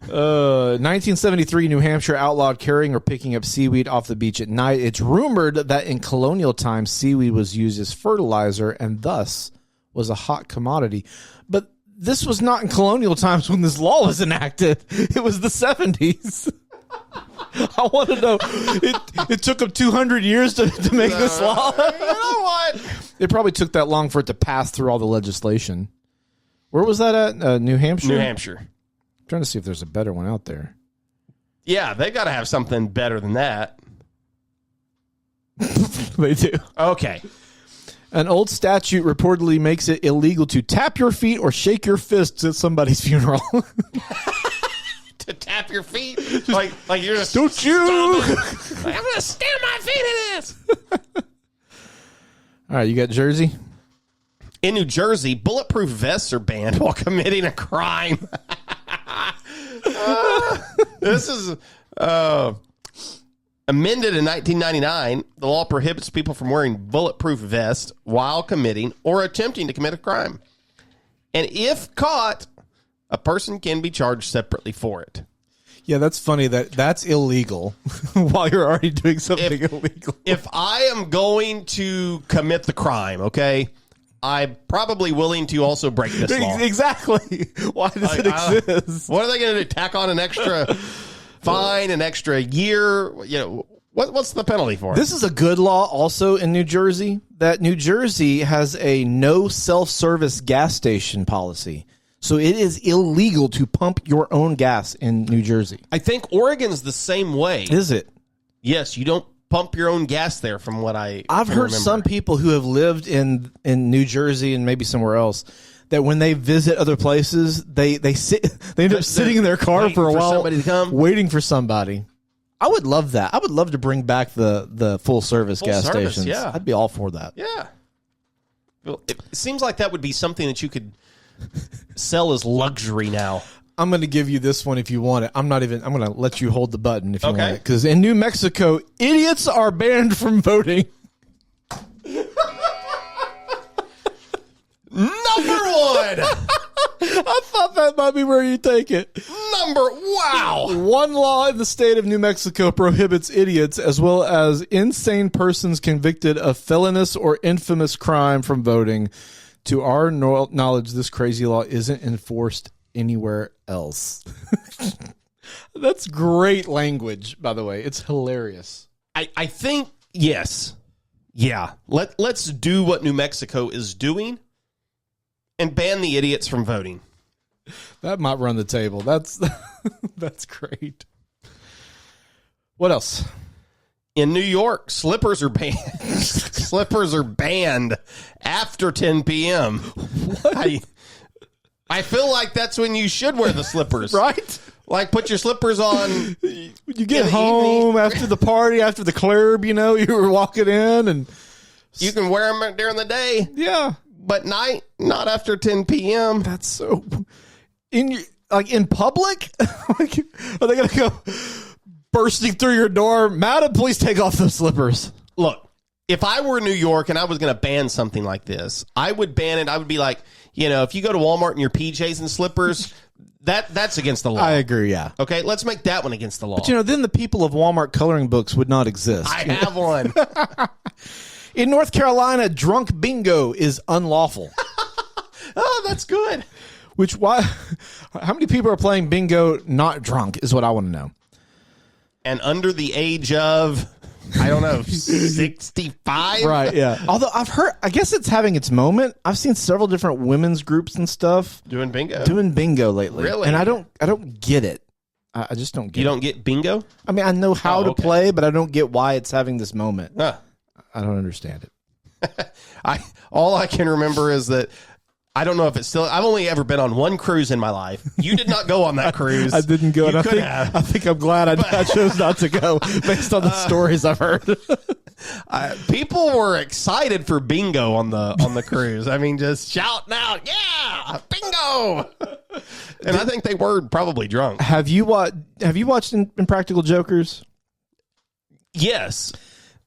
1973, New Hampshire outlawed carrying or picking up seaweed off the beach at night. It's rumored that in colonial times, seaweed was used as fertilizer and thus was a hot commodity. But this was not in colonial times when this law was enacted. It was the 70s. I want to know. It took them 200 years to make this law. You know what? It probably took that long for it to pass through all the legislation. Where was that at? New Hampshire? New Hampshire. I'm trying to see if there's a better one out there. Yeah, they got to have something better than that. They do. Okay. An old statute reportedly makes it illegal to tap your feet or shake your fists at somebody's funeral. To tap your feet? Like you're just... Don't you? I'm going to stamp my feet in this. All right, you got Jersey? In New Jersey, bulletproof vests are banned while committing a crime. This is amended in 1999. The law prohibits people from wearing bulletproof vests while committing or attempting to commit a crime. And if caught, a person can be charged separately for it. Yeah, that's funny that's illegal while you're already doing something illegal. If I am going to commit the crime, okay, I'm probably willing to also break this law. Exactly. Why does it exist? What are they going to do? Tack on an extra fine, an extra year? What's the penalty for it? This is a good law also in New Jersey, that New Jersey has a no self-service gas station policy. So it is illegal to pump your own gas in New Jersey. I think Oregon's the same way. Is it? Yes, you don't pump your own gas there from what I've heard remember. some people who have lived in New Jersey and maybe somewhere else that when they visit other places, they end up sitting in their car for a while, somebody to come. waiting for somebody. I would love that. I would love to bring back the full service gas service, stations. yeah. I'd be all for that. Yeah. Well, it seems like that would be something that you could sell as luxury now. I'm going to give you this one if you want it. I'm going to let you hold the button if you Okay. want it. Because in New Mexico, idiots are banned from voting. Number one. I thought that might be where you take it. Wow. One law in the state of New Mexico prohibits idiots as well as insane persons convicted of felonious or infamous crime from voting. To our knowledge, this crazy law isn't enforced anywhere else. That's great language, by the way. It's hilarious. I think, yes, Yeah. Let's do what New Mexico is doing and ban the idiots from voting. That might run the table. That's great. What else? In New York, slippers are banned. Slippers are banned after 10 p.m. What? I feel like that's when you should wear the slippers. Right? Like, put your slippers on. When you get home after the party, after the club, you were walking in and... You can wear them during the day. Yeah. But night, not after 10 p.m. That's so... in public? Like, are they going to go bursting through your door? Madam, please take off those slippers. Look, if I were New York and I was going to ban something like this, I would ban it. I would be like, if you go to Walmart in your PJs and slippers, that's against the law. I agree, yeah. Okay, let's make that one against the law. But, then the people of Walmart coloring books would not exist. I have one. In North Carolina, drunk bingo is unlawful. Oh, that's good. How many people are playing bingo not drunk is what I want to know. And under the age of, I don't know, 65? Right, yeah. Although I guess it's having its moment. I've seen several different women's groups and stuff Doing bingo lately. Really? And I don't get it. I just don't get it. You don't get bingo? I mean, I know how to play, but I don't get why it's having this moment. Huh. I don't understand it. All I can remember is that I don't know if it's still. I've only ever been on one cruise in my life. You did not go on that cruise. I didn't go. You And I think I'm glad I chose not to go based on the stories I've heard. People were excited for bingo on the cruise. I mean, just shouting out, "Yeah, bingo!" And I think they were probably drunk. Have you watched Impractical Jokers? Yes.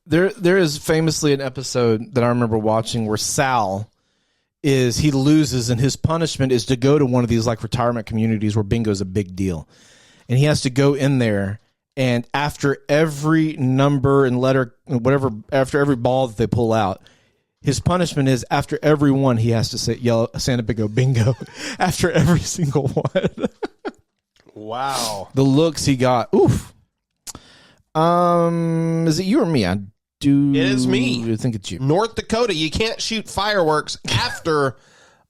There is famously an episode that I remember watching where Sal he loses and his punishment is to go to one of these like retirement communities where bingo is a big deal. And he has to go in there and after every number and letter, whatever, after every ball that they pull out, his punishment is after every one he has to yell Santa bingo after every single one. Wow. The looks he got. Oof. Is it you or me? It is me. I think it's you. North Dakota, you can't shoot fireworks after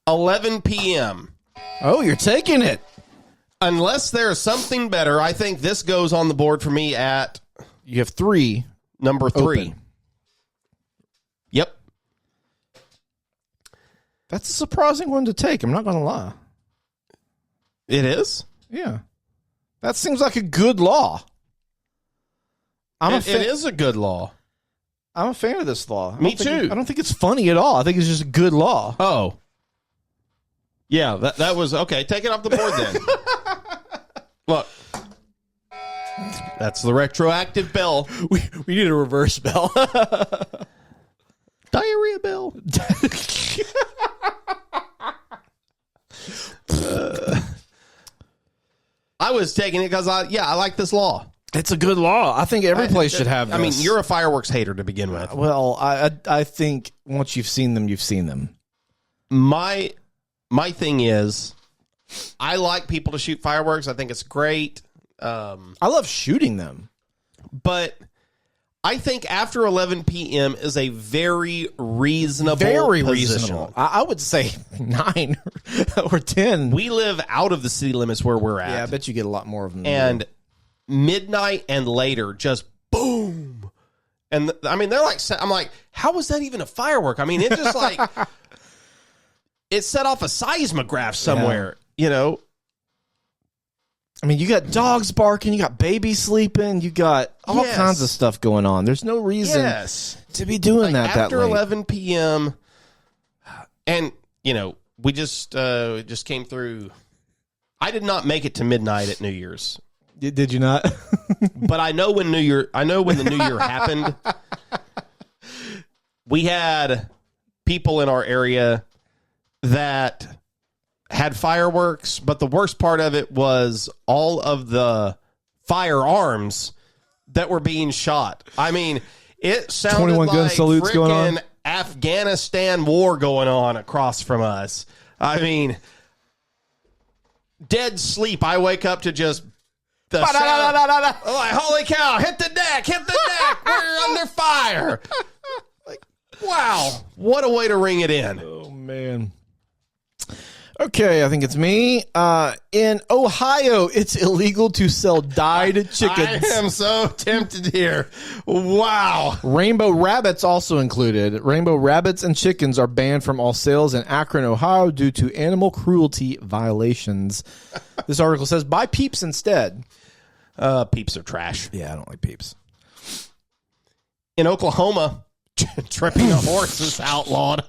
11 p.m. Oh, you're taking it. Unless there's something better. I think this goes on the board for me at... You have 3. Number 3. Open. Yep. That's a surprising one to take. I'm not going to lie. It is? Yeah. That seems like a good law. It is a good law. I'm a fan of this law. Me too. I don't think it's funny at all. I think it's just a good law. Oh. Yeah, that was... Okay, take it off the board then. Look. That's the retroactive bell. We need a reverse bell. Diarrhea bell. I was taking it because I like this law. It's a good law. I think every place should have this. I mean, you're a fireworks hater to begin with. Well, I think once you've seen them, you've seen them. My thing is, I like people to shoot fireworks. I think it's great. I love shooting them. But I think after 11 p.m. is a very reasonable position. Reasonable. I would say 9 or 10. We live out of the city limits where we're at. Yeah, I bet you get a lot more of them. And midnight and later, just boom. And I mean, they're like, I'm like, how was that even a firework? I mean, it just like, it set off a seismograph somewhere, I mean, you got dogs barking, you got babies sleeping, you got all kinds of stuff going on. There's no reason to be doing that after late. 11 p.m. And, we just came through. I did not make it to midnight at New Year's. Did you not? But I know when the New Year happened. We had people in our area that had fireworks, but the worst part of it was all of the firearms that were being shot. I mean, it sounded 21 gun like salutes going on. Afghanistan war going on across from us. I mean, dead sleep. I wake up to just the sound. I'm like, holy cow, hit the deck, we're under fire. Like, Wow. What a way to ring it in. Oh, man. Okay, I think it's me. In Ohio, it's illegal to sell dyed chickens. I am so tempted here. Wow. Rainbow rabbits also included. Rainbow rabbits and chickens are banned from all sales in Akron, Ohio due to animal cruelty violations. This article says buy peeps instead. Peeps are trash. Yeah, I don't like peeps. In Oklahoma, tripping a horse is outlawed.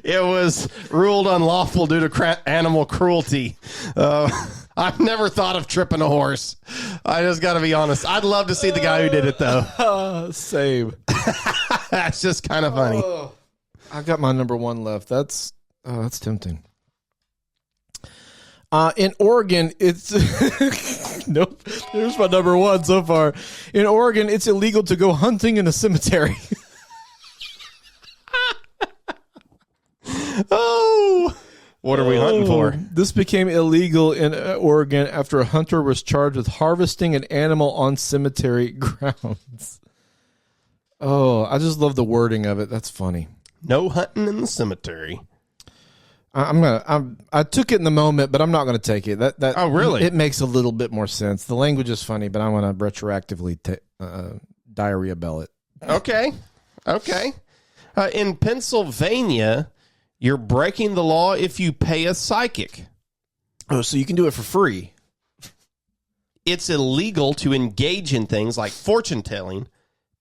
It was ruled unlawful due to animal cruelty. I've never thought of tripping a horse. I just got to be honest. I'd love to see the guy who did it, though. Same. That's just kind of funny. I got my number one left. That's tempting. In Oregon, it's nope. There's my number one so far. In Oregon, it's illegal to go hunting in a cemetery. Oh, what are we hunting for? This became illegal in Oregon after a hunter was charged with harvesting an animal on cemetery grounds. Oh, I just love the wording of it. That's funny. No hunting in the cemetery. I took it in the moment, but I'm not gonna take it. That Oh, really? It makes a little bit more sense. The language is funny, but I want to retroactively diarrhea bell it. Okay. In Pennsylvania, you're breaking the law if you pay a psychic. Oh, so you can do it for free. It's illegal to engage in things like fortune telling,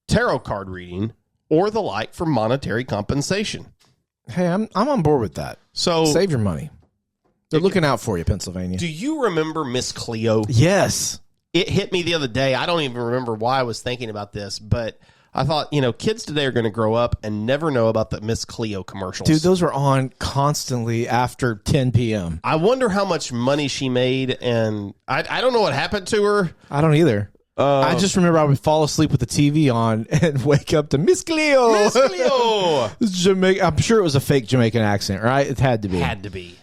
tarot card reading, or the like for monetary compensation. Hey, I'm on board with that. So Save your money. They're looking out for you, Pennsylvania. do you remember Miss Cleo? Yes. It hit me the other day. I don't even remember why I was thinking about this, but I thought, kids today are going to grow up and never know about the Miss Cleo commercials. Dude, those were on constantly after 10 p.m. I wonder how much money she made, and I don't know what happened to her. I don't either. I just remember I would fall asleep with the TV on and wake up to Miss Cleo. Miss Cleo! I'm sure it was a fake Jamaican accent, right? It had to be. Had to be.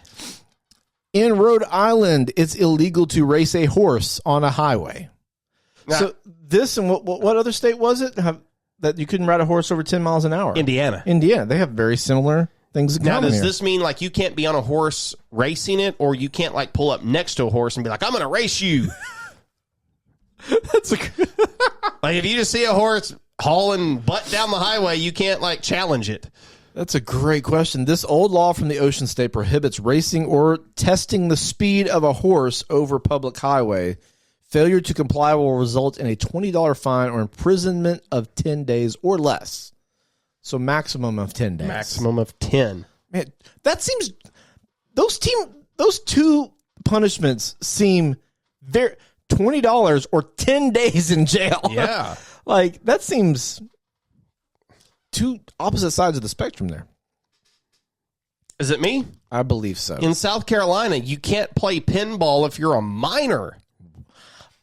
In Rhode Island, it's illegal to race a horse on a highway. Now, So this and what other state was it that you couldn't ride a horse over 10 miles an hour? Indiana. They have very similar things in Now, common does here. this mean like you can't be on a horse racing it, or you can't like pull up next to a horse and be like, I'm going to race you? That's Like if you just see a horse hauling butt down the highway, you can't like challenge it. That's a great question. This old law from the Ocean State prohibits racing or testing the speed of a horse over public highway. Failure to comply will result in a $20 fine or imprisonment of 10 days or less. So maximum of 10 days. Maximum of 10. Man, that seems those two punishments seem very $20 or 10 days in jail. Yeah. Like that seems two opposite sides of the spectrum there. Is it me? I believe so. In South Carolina, you can't play pinball if you're a minor.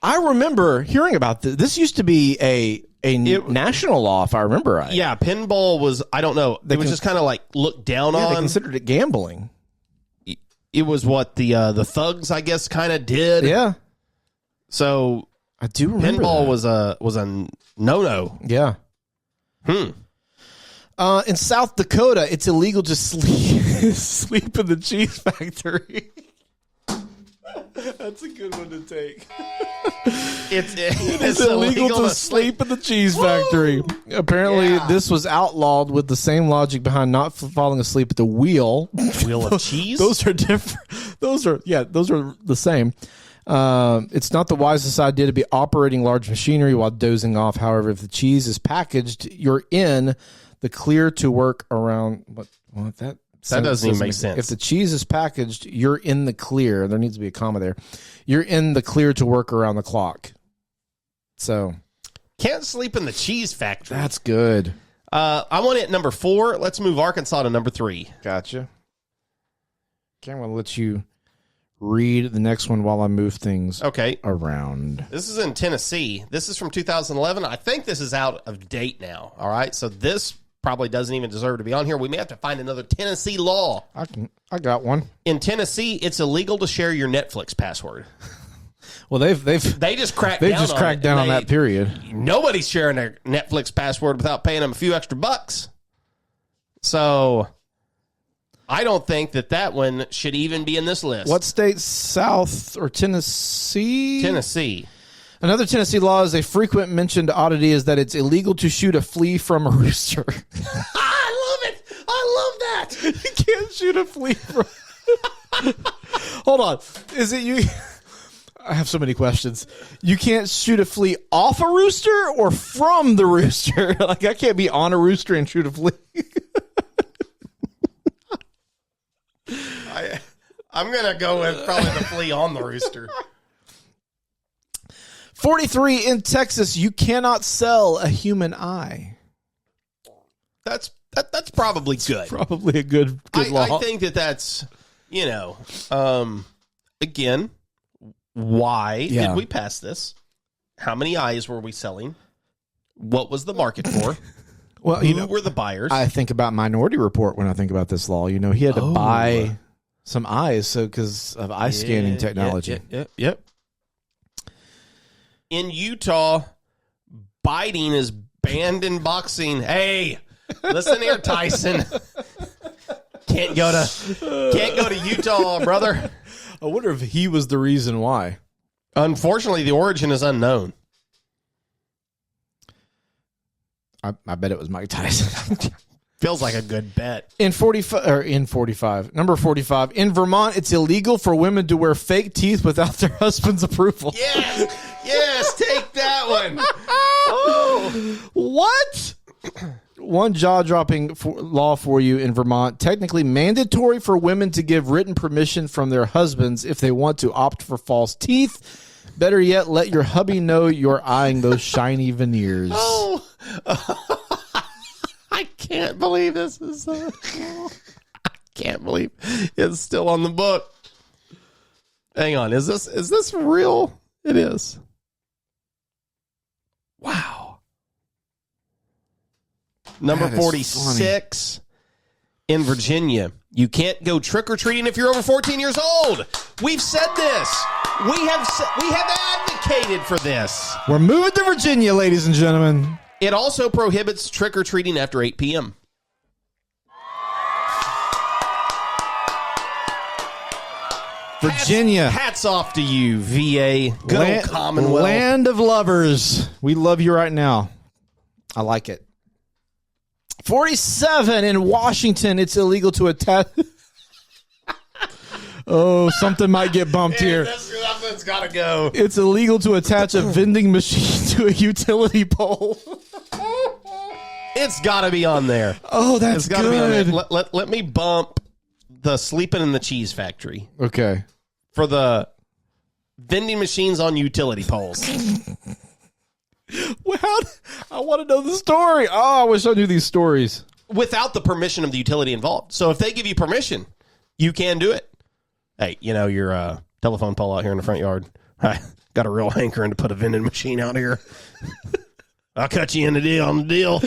I remember hearing about this. This used to be a national law, if I remember right. Yeah, pinball was, I don't know. It was just kind of like looked down They on. considered it gambling. It was what the thugs, I guess, kind of did. Yeah. So I do remember pinball that. was a no-no. Yeah. In South Dakota, it's illegal to sleep in the cheese factory. That's a good one to take. It's illegal to sleep in the cheese factory. Apparently, this was outlawed with the same logic behind not falling asleep at the wheel. Wheel of cheese? Those are different. Those are the same. It's not the wisest idea to be operating large machinery while dozing off. However, if the cheese is packaged, you're in the clear to work around. That doesn't even make sense. If the cheese is packaged, you're in the clear. There needs to be a comma there. You're in the clear to work around the clock. So can't sleep in the cheese factory. that's good. I want it at number 4. Let's move Arkansas to number 3. Gotcha. Okay, I'm going to let you read the next one while I move things around. This is in Tennessee. This is from 2011. I think this is out of date now. All right. So this probably doesn't even deserve to be on here. We may have to find another Tennessee law. I got one. In Tennessee, it's illegal to share your Netflix password. Well, They just cracked down on that period. Nobody's sharing their Netflix password without paying them a few extra bucks. So I don't think that one should even be in this list. What state? South or Tennessee? Tennessee. Another Tennessee law is a frequent mentioned oddity is that it's illegal to shoot a flea from a rooster. I love it. I love that. You can't shoot a flea from... Hold on. Is it you... I have so many questions. You can't shoot a flea off a rooster or from the rooster? Like, I can't be on a rooster and shoot a flea. I'm going to go with probably the flea on the rooster. 43 in Texas, you cannot sell a human eye. That's probably good. Probably a good law. I think that's, again, why did we pass this? How many eyes were we selling? What was the market for? Well, Who were the buyers? I think about Minority Report when I think about this law. He had to buy some eyes because of eye scanning technology. Yep. In Utah, biting is banned in boxing. Hey, listen here, Tyson. Can't go to Utah, brother. I wonder if he was the reason why. Unfortunately, the origin is unknown. I bet it was Mike Tyson. Feels like a good bet. In 45, number 45, in Vermont, it's illegal for women to wear fake teeth without their husband's approval. Yes, take that one. Oh, what? One jaw-dropping law for you in Vermont. Technically mandatory for women to give written permission from their husbands if they want to opt for false teeth. Better yet, let your hubby know you're eyeing those shiny veneers. Oh, I can't believe this is. I can't believe it's still on the book. Hang on, is this real? It is. Wow. Number 46 in Virginia. You can't go trick-or-treating if you're over 14 years old. We've said this. We have advocated for this. We're moving to Virginia, ladies and gentlemen. It also prohibits trick-or-treating after 8 p.m. Virginia. Hats off to you, VA. Good old Commonwealth. Land of lovers. We love you right now. I like it. 47 in Washington, it's illegal to attach. Oh, something might get bumped here. Something's got to go. It's illegal to attach a vending machine to a utility pole. It's got to be on there. Oh, that's good. Be on there. Let me bump the sleeping in the cheese factory. Okay. For the vending machines on utility poles. Well, I want to know the story. Oh, I wish I knew these stories. Without the permission of the utility involved. So if they give you permission, you can do it. Hey, your telephone pole out here in the front yard. I got a real hankering to put a vending machine out here. I'll cut you in on the deal.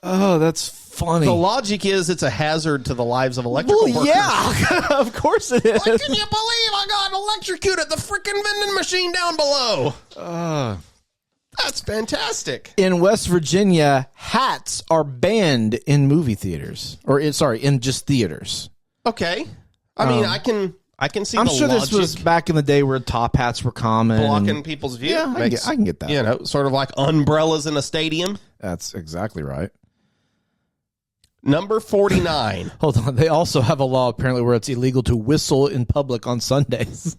Oh, that's funny. The logic is it's a hazard to the lives of electrical workers. Yeah, of course it is. Like, can you believe I got electrocuted the freaking vending machine down below? That's fantastic. In West Virginia, hats are banned in movie theaters. In just theaters. Okay. I mean, I can see I'm the sure logic. this was back in the day where top hats were common. Blocking people's view. Yeah, I can get that. Sort of like umbrellas in a stadium. That's exactly right. Number 49. Hold on. They also have a law apparently where it's illegal to whistle in public on Sundays.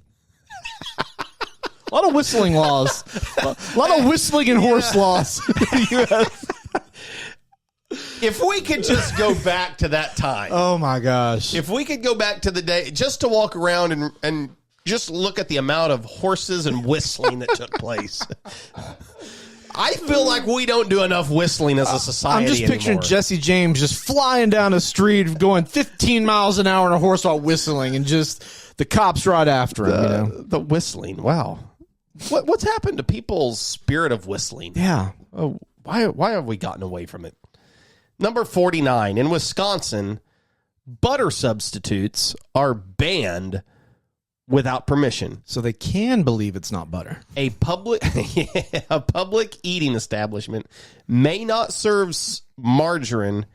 A lot of whistling laws. A lot of whistling and horse laws in the U.S. If we could just go back to that time. Oh, my gosh. If we could go back to the day just to walk around and just look at the amount of horses and whistling that took place. I feel like we don't do enough whistling as a society. I'm just picturing Jesse James just flying down the street, going 15 miles an hour on a horse while whistling, and just the cops right after him. The whistling. Wow. What's happened to people's spirit of whistling? Yeah. Oh, why have we gotten away from it? Number 49 in Wisconsin, butter substitutes are banned without permission. So they can believe it's not butter. A public eating establishment may not serve margarine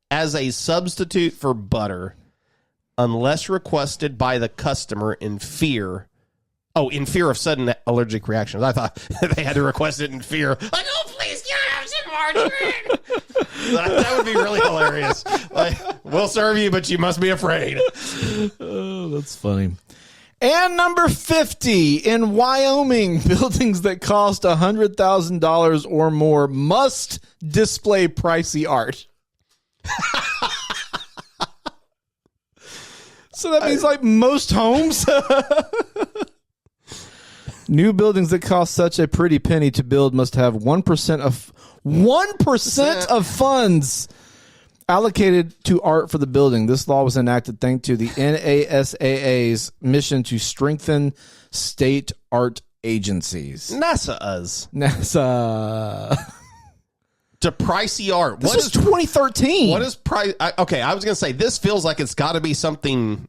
as a substitute for butter unless requested by the customer in fear of sudden allergic reactions. I thought they had to request it in fear. Like, oh, please, can I have some margarine? That would be really hilarious. Like, we'll serve you, but you must be afraid. Oh, that's funny. And number 50, in Wyoming, buildings that cost $100,000 or more must display pricey art. So that means like most homes. New buildings that cost such a pretty penny to build must have 1% of funds allocated to art for the building. This law was enacted thanks to the NASAA's mission to strengthen state art agencies. NASA. To pricey art. This was 2013. What is price? Okay, I was going to say, this feels like it's got to be something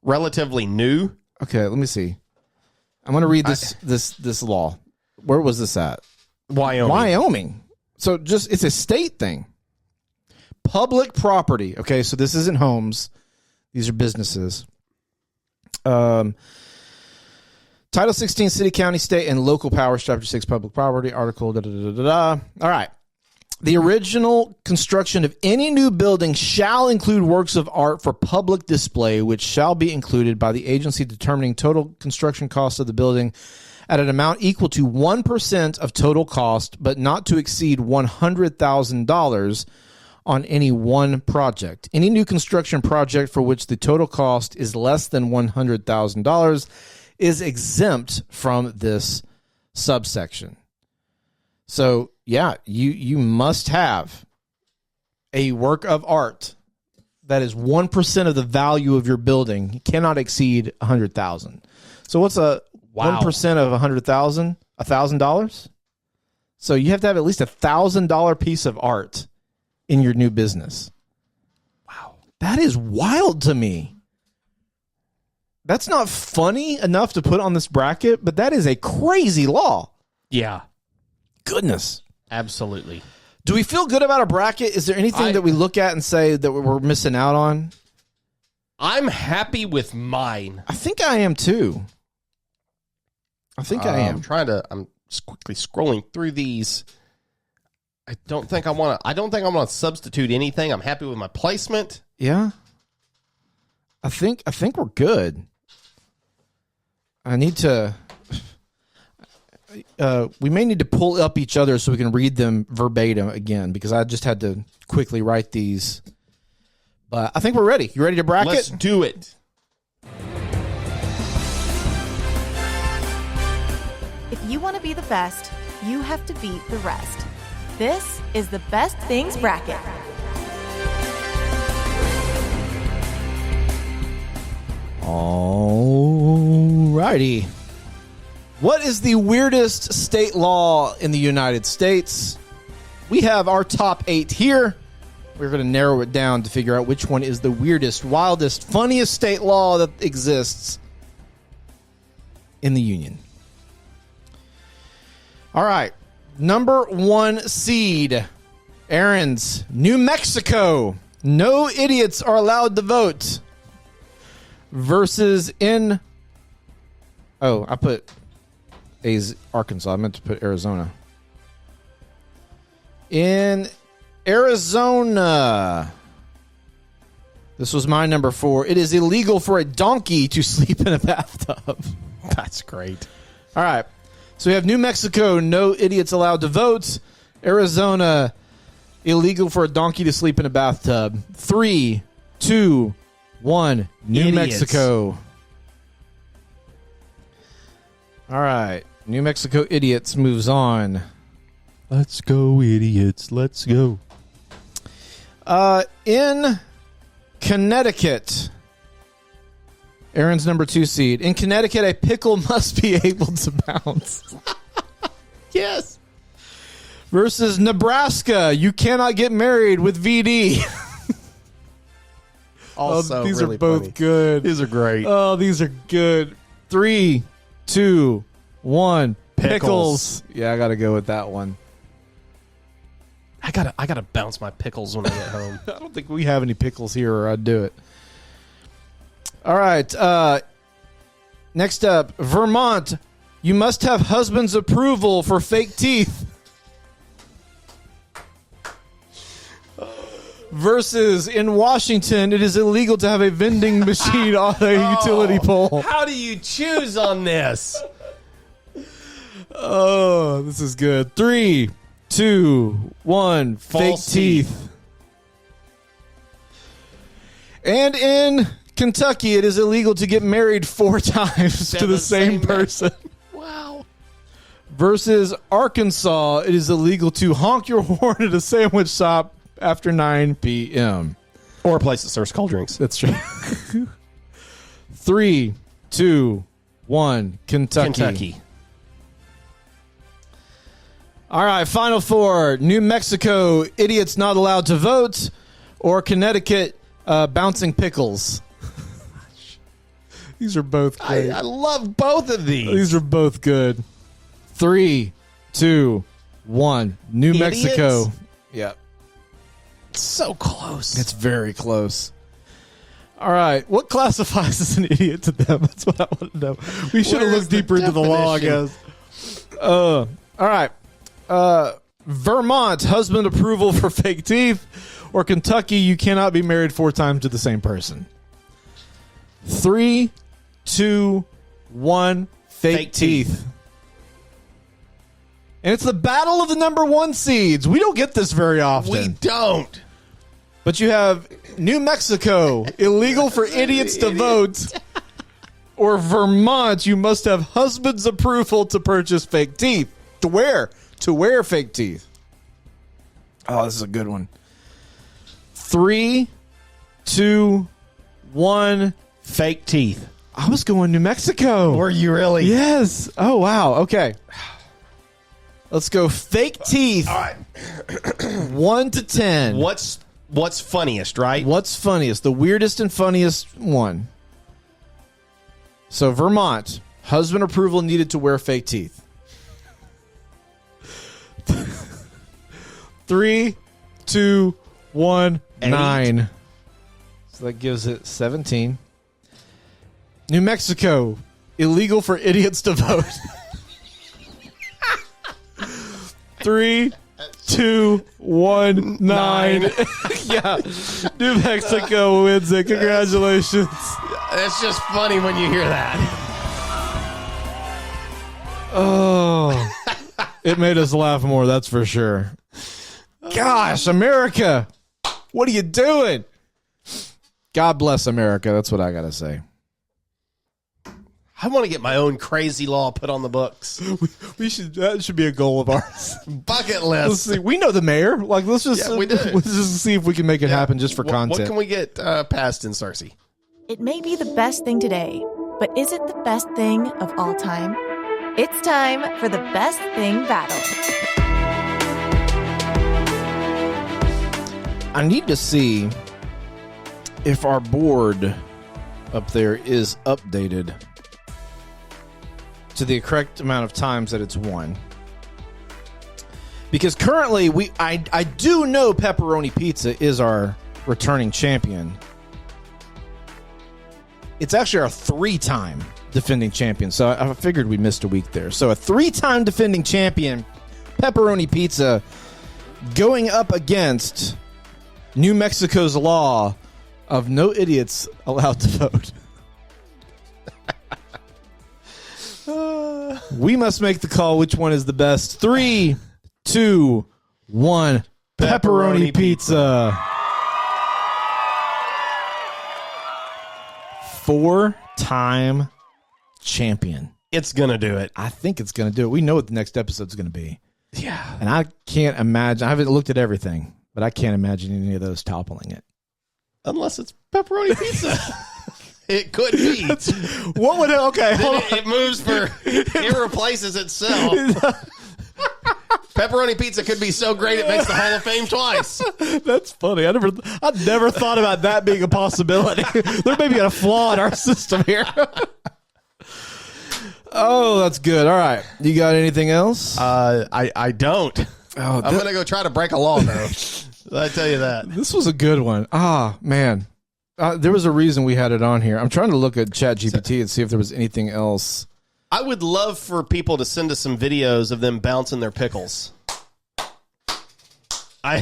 relatively new. Okay, let me see. I'm going to read this law. Where was this at? Wyoming. So it's a state thing. Public property. Okay, so this isn't homes. These are businesses. Title 16, city, county, state, and local powers, chapter 6, public property, article, All right. The original construction of any new building shall include works of art for public display, which shall be included by the agency determining total construction cost of the building at an amount equal to 1% of total cost, but not to exceed $100,000 on any one project. Any new construction project for which the total cost is less than $100,000 is exempt from this subsection. So, yeah, you must have a work of art that is 1% of the value of your building. It cannot exceed $100,000. So what's 1% of $100,000? $1,000? So you have to have at least $1,000 piece of art in your new business. Wow. That is wild to me. That's not funny enough to put on this bracket, but that is a crazy law. Yeah. Goodness. Absolutely. Do we feel good about our bracket? Is there anything that we look at and say that we're missing out on? I'm happy with mine. I think I am too. I am. I'm just quickly scrolling through these. I don't think I'm going to substitute anything. I'm happy with my placement. Yeah. I think we're good. I need to we may need to pull up each other so we can read them verbatim again, because I just had to quickly write these. But I think we're ready. You ready to bracket? Let's do it. If you want to be the best, you have to beat the rest. This is the Best Things Bracket. Alrighty. What is the weirdest state law in the United States? We have our top 8 here. We're going to narrow it down to figure out which one is the weirdest, wildest, funniest state law that exists in the Union. All right. Number 1 seed, Aaron's New Mexico. No idiots are allowed to vote. Versus I put Arkansas. I meant to put Arizona. In Arizona, this was my number 4. It is illegal for a donkey to sleep in a bathtub. That's great. All right. So we have New Mexico, no idiots allowed to vote. Arizona, illegal for a donkey to sleep in a bathtub. 3, 2, 1. New Mexico. All right. New Mexico idiots moves on. Let's go, idiots. Let's go. In Connecticut, Aaron's number 2 seed. In Connecticut, a pickle must be able to bounce. Yes. Versus Nebraska, you cannot get married with VD. also these really are both funny. good. These are great. Oh, these are good. 3, 2, 1. Pickles. Yeah, I got to go with that one. I gotta bounce my pickles when I get home. I don't think we have any pickles here, or I'd do it. All right. Next up, Vermont. You must have husband's approval for fake teeth. Versus in Washington, it is illegal to have a vending machine on a utility pole. How do you choose on this? Oh, this is good. 3, 2, 1. False fake teeth. And in Kentucky, it is illegal to get married 4 times to the same person. Wow. Versus Arkansas, it is illegal to honk your horn at a sandwich shop after 9 p.m. Or a place that serves cold drinks. That's true. 3, 2, 1. Kentucky. All right, final 4. New Mexico, idiots not allowed to vote. Or Connecticut, bouncing pickles. These are both great. I love both of these. These are both good. 3, 2, 1. New Mexico. Yep. So close. It's very close. All right. What classifies as an idiot to them? That's what I want to know. We should have Where looked is the deeper into the law, I definition? guess. All right. Vermont, husband approval for fake teeth. Or Kentucky, you cannot be married 4 times to the same person. 3, 2, 1. Fake teeth. And it's the battle of the number 1 seeds. We don't get this very often. We don't. But you have New Mexico, illegal for idiots to vote. Or Vermont, you must have husband's approval to purchase fake teeth. To wear fake teeth. Oh, this is a good one. 3, 2, 1. Fake teeth. I was going New Mexico. Were you really? Yes. Oh, wow. Okay. Let's go fake teeth. All right. 1 to 10. What's funniest, right? What's funniest? The weirdest and funniest one. So Vermont, husband approval needed to wear fake teeth. 3, 2, 1. 9. So that gives it 17. New Mexico, illegal for idiots to vote. 3, 2, 1, 9. Yeah. New Mexico wins it. Congratulations. It's just funny when you hear that. Oh. It made us laugh more, that's for sure. Gosh, America. What are you doing? God bless America. That's what I got to say. I want to get my own crazy law put on the books. We should. That should be a goal of ours. Bucket Let's list. see. We know the mayor. Like, let's just Yeah, we do. let's just see if we can make it happen just for content. What can we get passed in Cersei? It may be the best thing today, but is it the best thing of all time? It's time for the best thing battle. I need to see if our board up there is updated to the correct amount of times that it's won. Because currently, I do know Pepperoni Pizza is our returning champion. It's actually our 3-time defending champion. So I figured we missed a week there. So a 3-time defending champion, Pepperoni Pizza, going up against New Mexico's law of no idiots allowed to vote. We must make the call which one is the best. 3, 2, 1. Pepperoni Pizza. 4-time champion. It's going to do it. I think it's going to do it. We know what the next episode's going to be. Yeah. And I can't imagine. I haven't looked at everything, but I can't imagine any of those toppling it. Unless it's pepperoni pizza. It could be. What would it? Okay, hold on. It moves for. It replaces itself. Pepperoni pizza could be so great it makes the Hall of Fame twice. That's funny. I never thought about that being a possibility. There may be a flaw in our system here. Oh, that's good. All right. You got anything else? I don't. Oh, I'm going to go try to break a law, though. I tell you that. This was a good one. Ah, man. There was a reason we had it on here. I'm trying to look at ChatGPT and see if there was anything else. I would love for people to send us some videos of them bouncing their pickles. I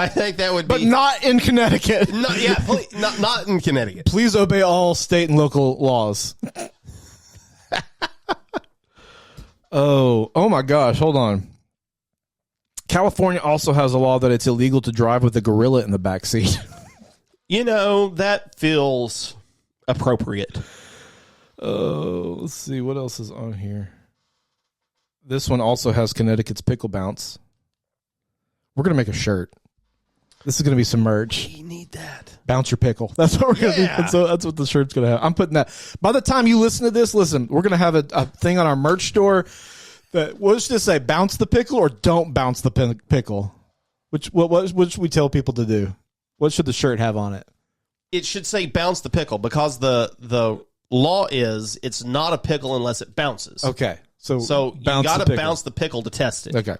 think that would be... But not in Connecticut. Please, not in Connecticut. Please obey all state and local laws. Oh my gosh. Hold on. California also has a law that it's illegal to drive with a gorilla in the back seat. You know, that feels appropriate. Oh, let's see. What else is on here? This one also has Connecticut's pickle bounce. We're going to make a shirt. This is going to be some merch. We need that. Bounce your pickle. That's what we're going to do. So that's what the shirt's going to have. I'm putting that. By the time you listen to this, we're going to have a thing on our merch store that, we'll just say bounce the pickle or don't bounce the pickle. What should we tell people to do? What should the shirt have on it? It should say bounce the pickle because the law is it's not a pickle unless it bounces. Okay. So you got to bounce the pickle to test it. Okay.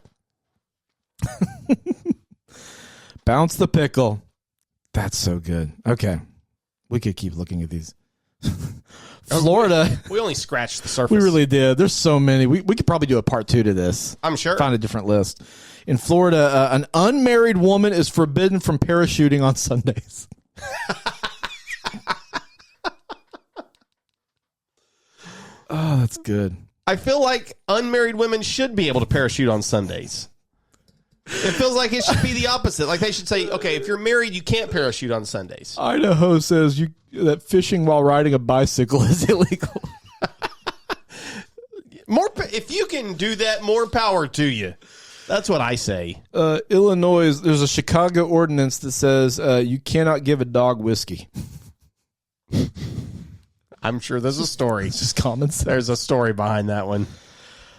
Bounce the pickle. That's so good. Okay. We could keep looking at these. Florida. We only scratched the surface. We really did. There's so many. We could probably do a part 2 to this. I'm sure. Find a different list. In Florida, an unmarried woman is forbidden from parachuting on Sundays. Oh, that's good. I feel like unmarried women should be able to parachute on Sundays. It feels like it should be the opposite. Like they should say, okay, if you're married, you can't parachute on Sundays. Idaho says that fishing while riding a bicycle is illegal. If you can do that, more power to you. That's what I say. Illinois, there's a Chicago ordinance that says you cannot give a dog whiskey. I'm sure there's a story. It's just common sense. There's a story behind that one.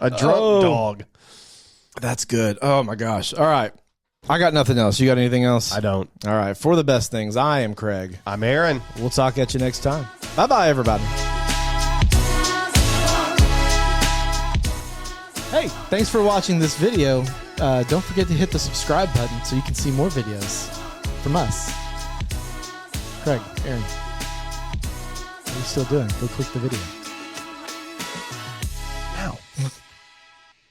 A drunk dog. That's good. Oh, my gosh. All right. I got nothing else. You got anything else? I don't. All right. For the best things, I am Craig. I'm Aaron. We'll talk at you next time. Bye-bye, everybody. Hey, thanks for watching this video. Don't forget to hit the subscribe button so you can see more videos from us. Craig, Aaron, what are you still doing? Go click the video. Now.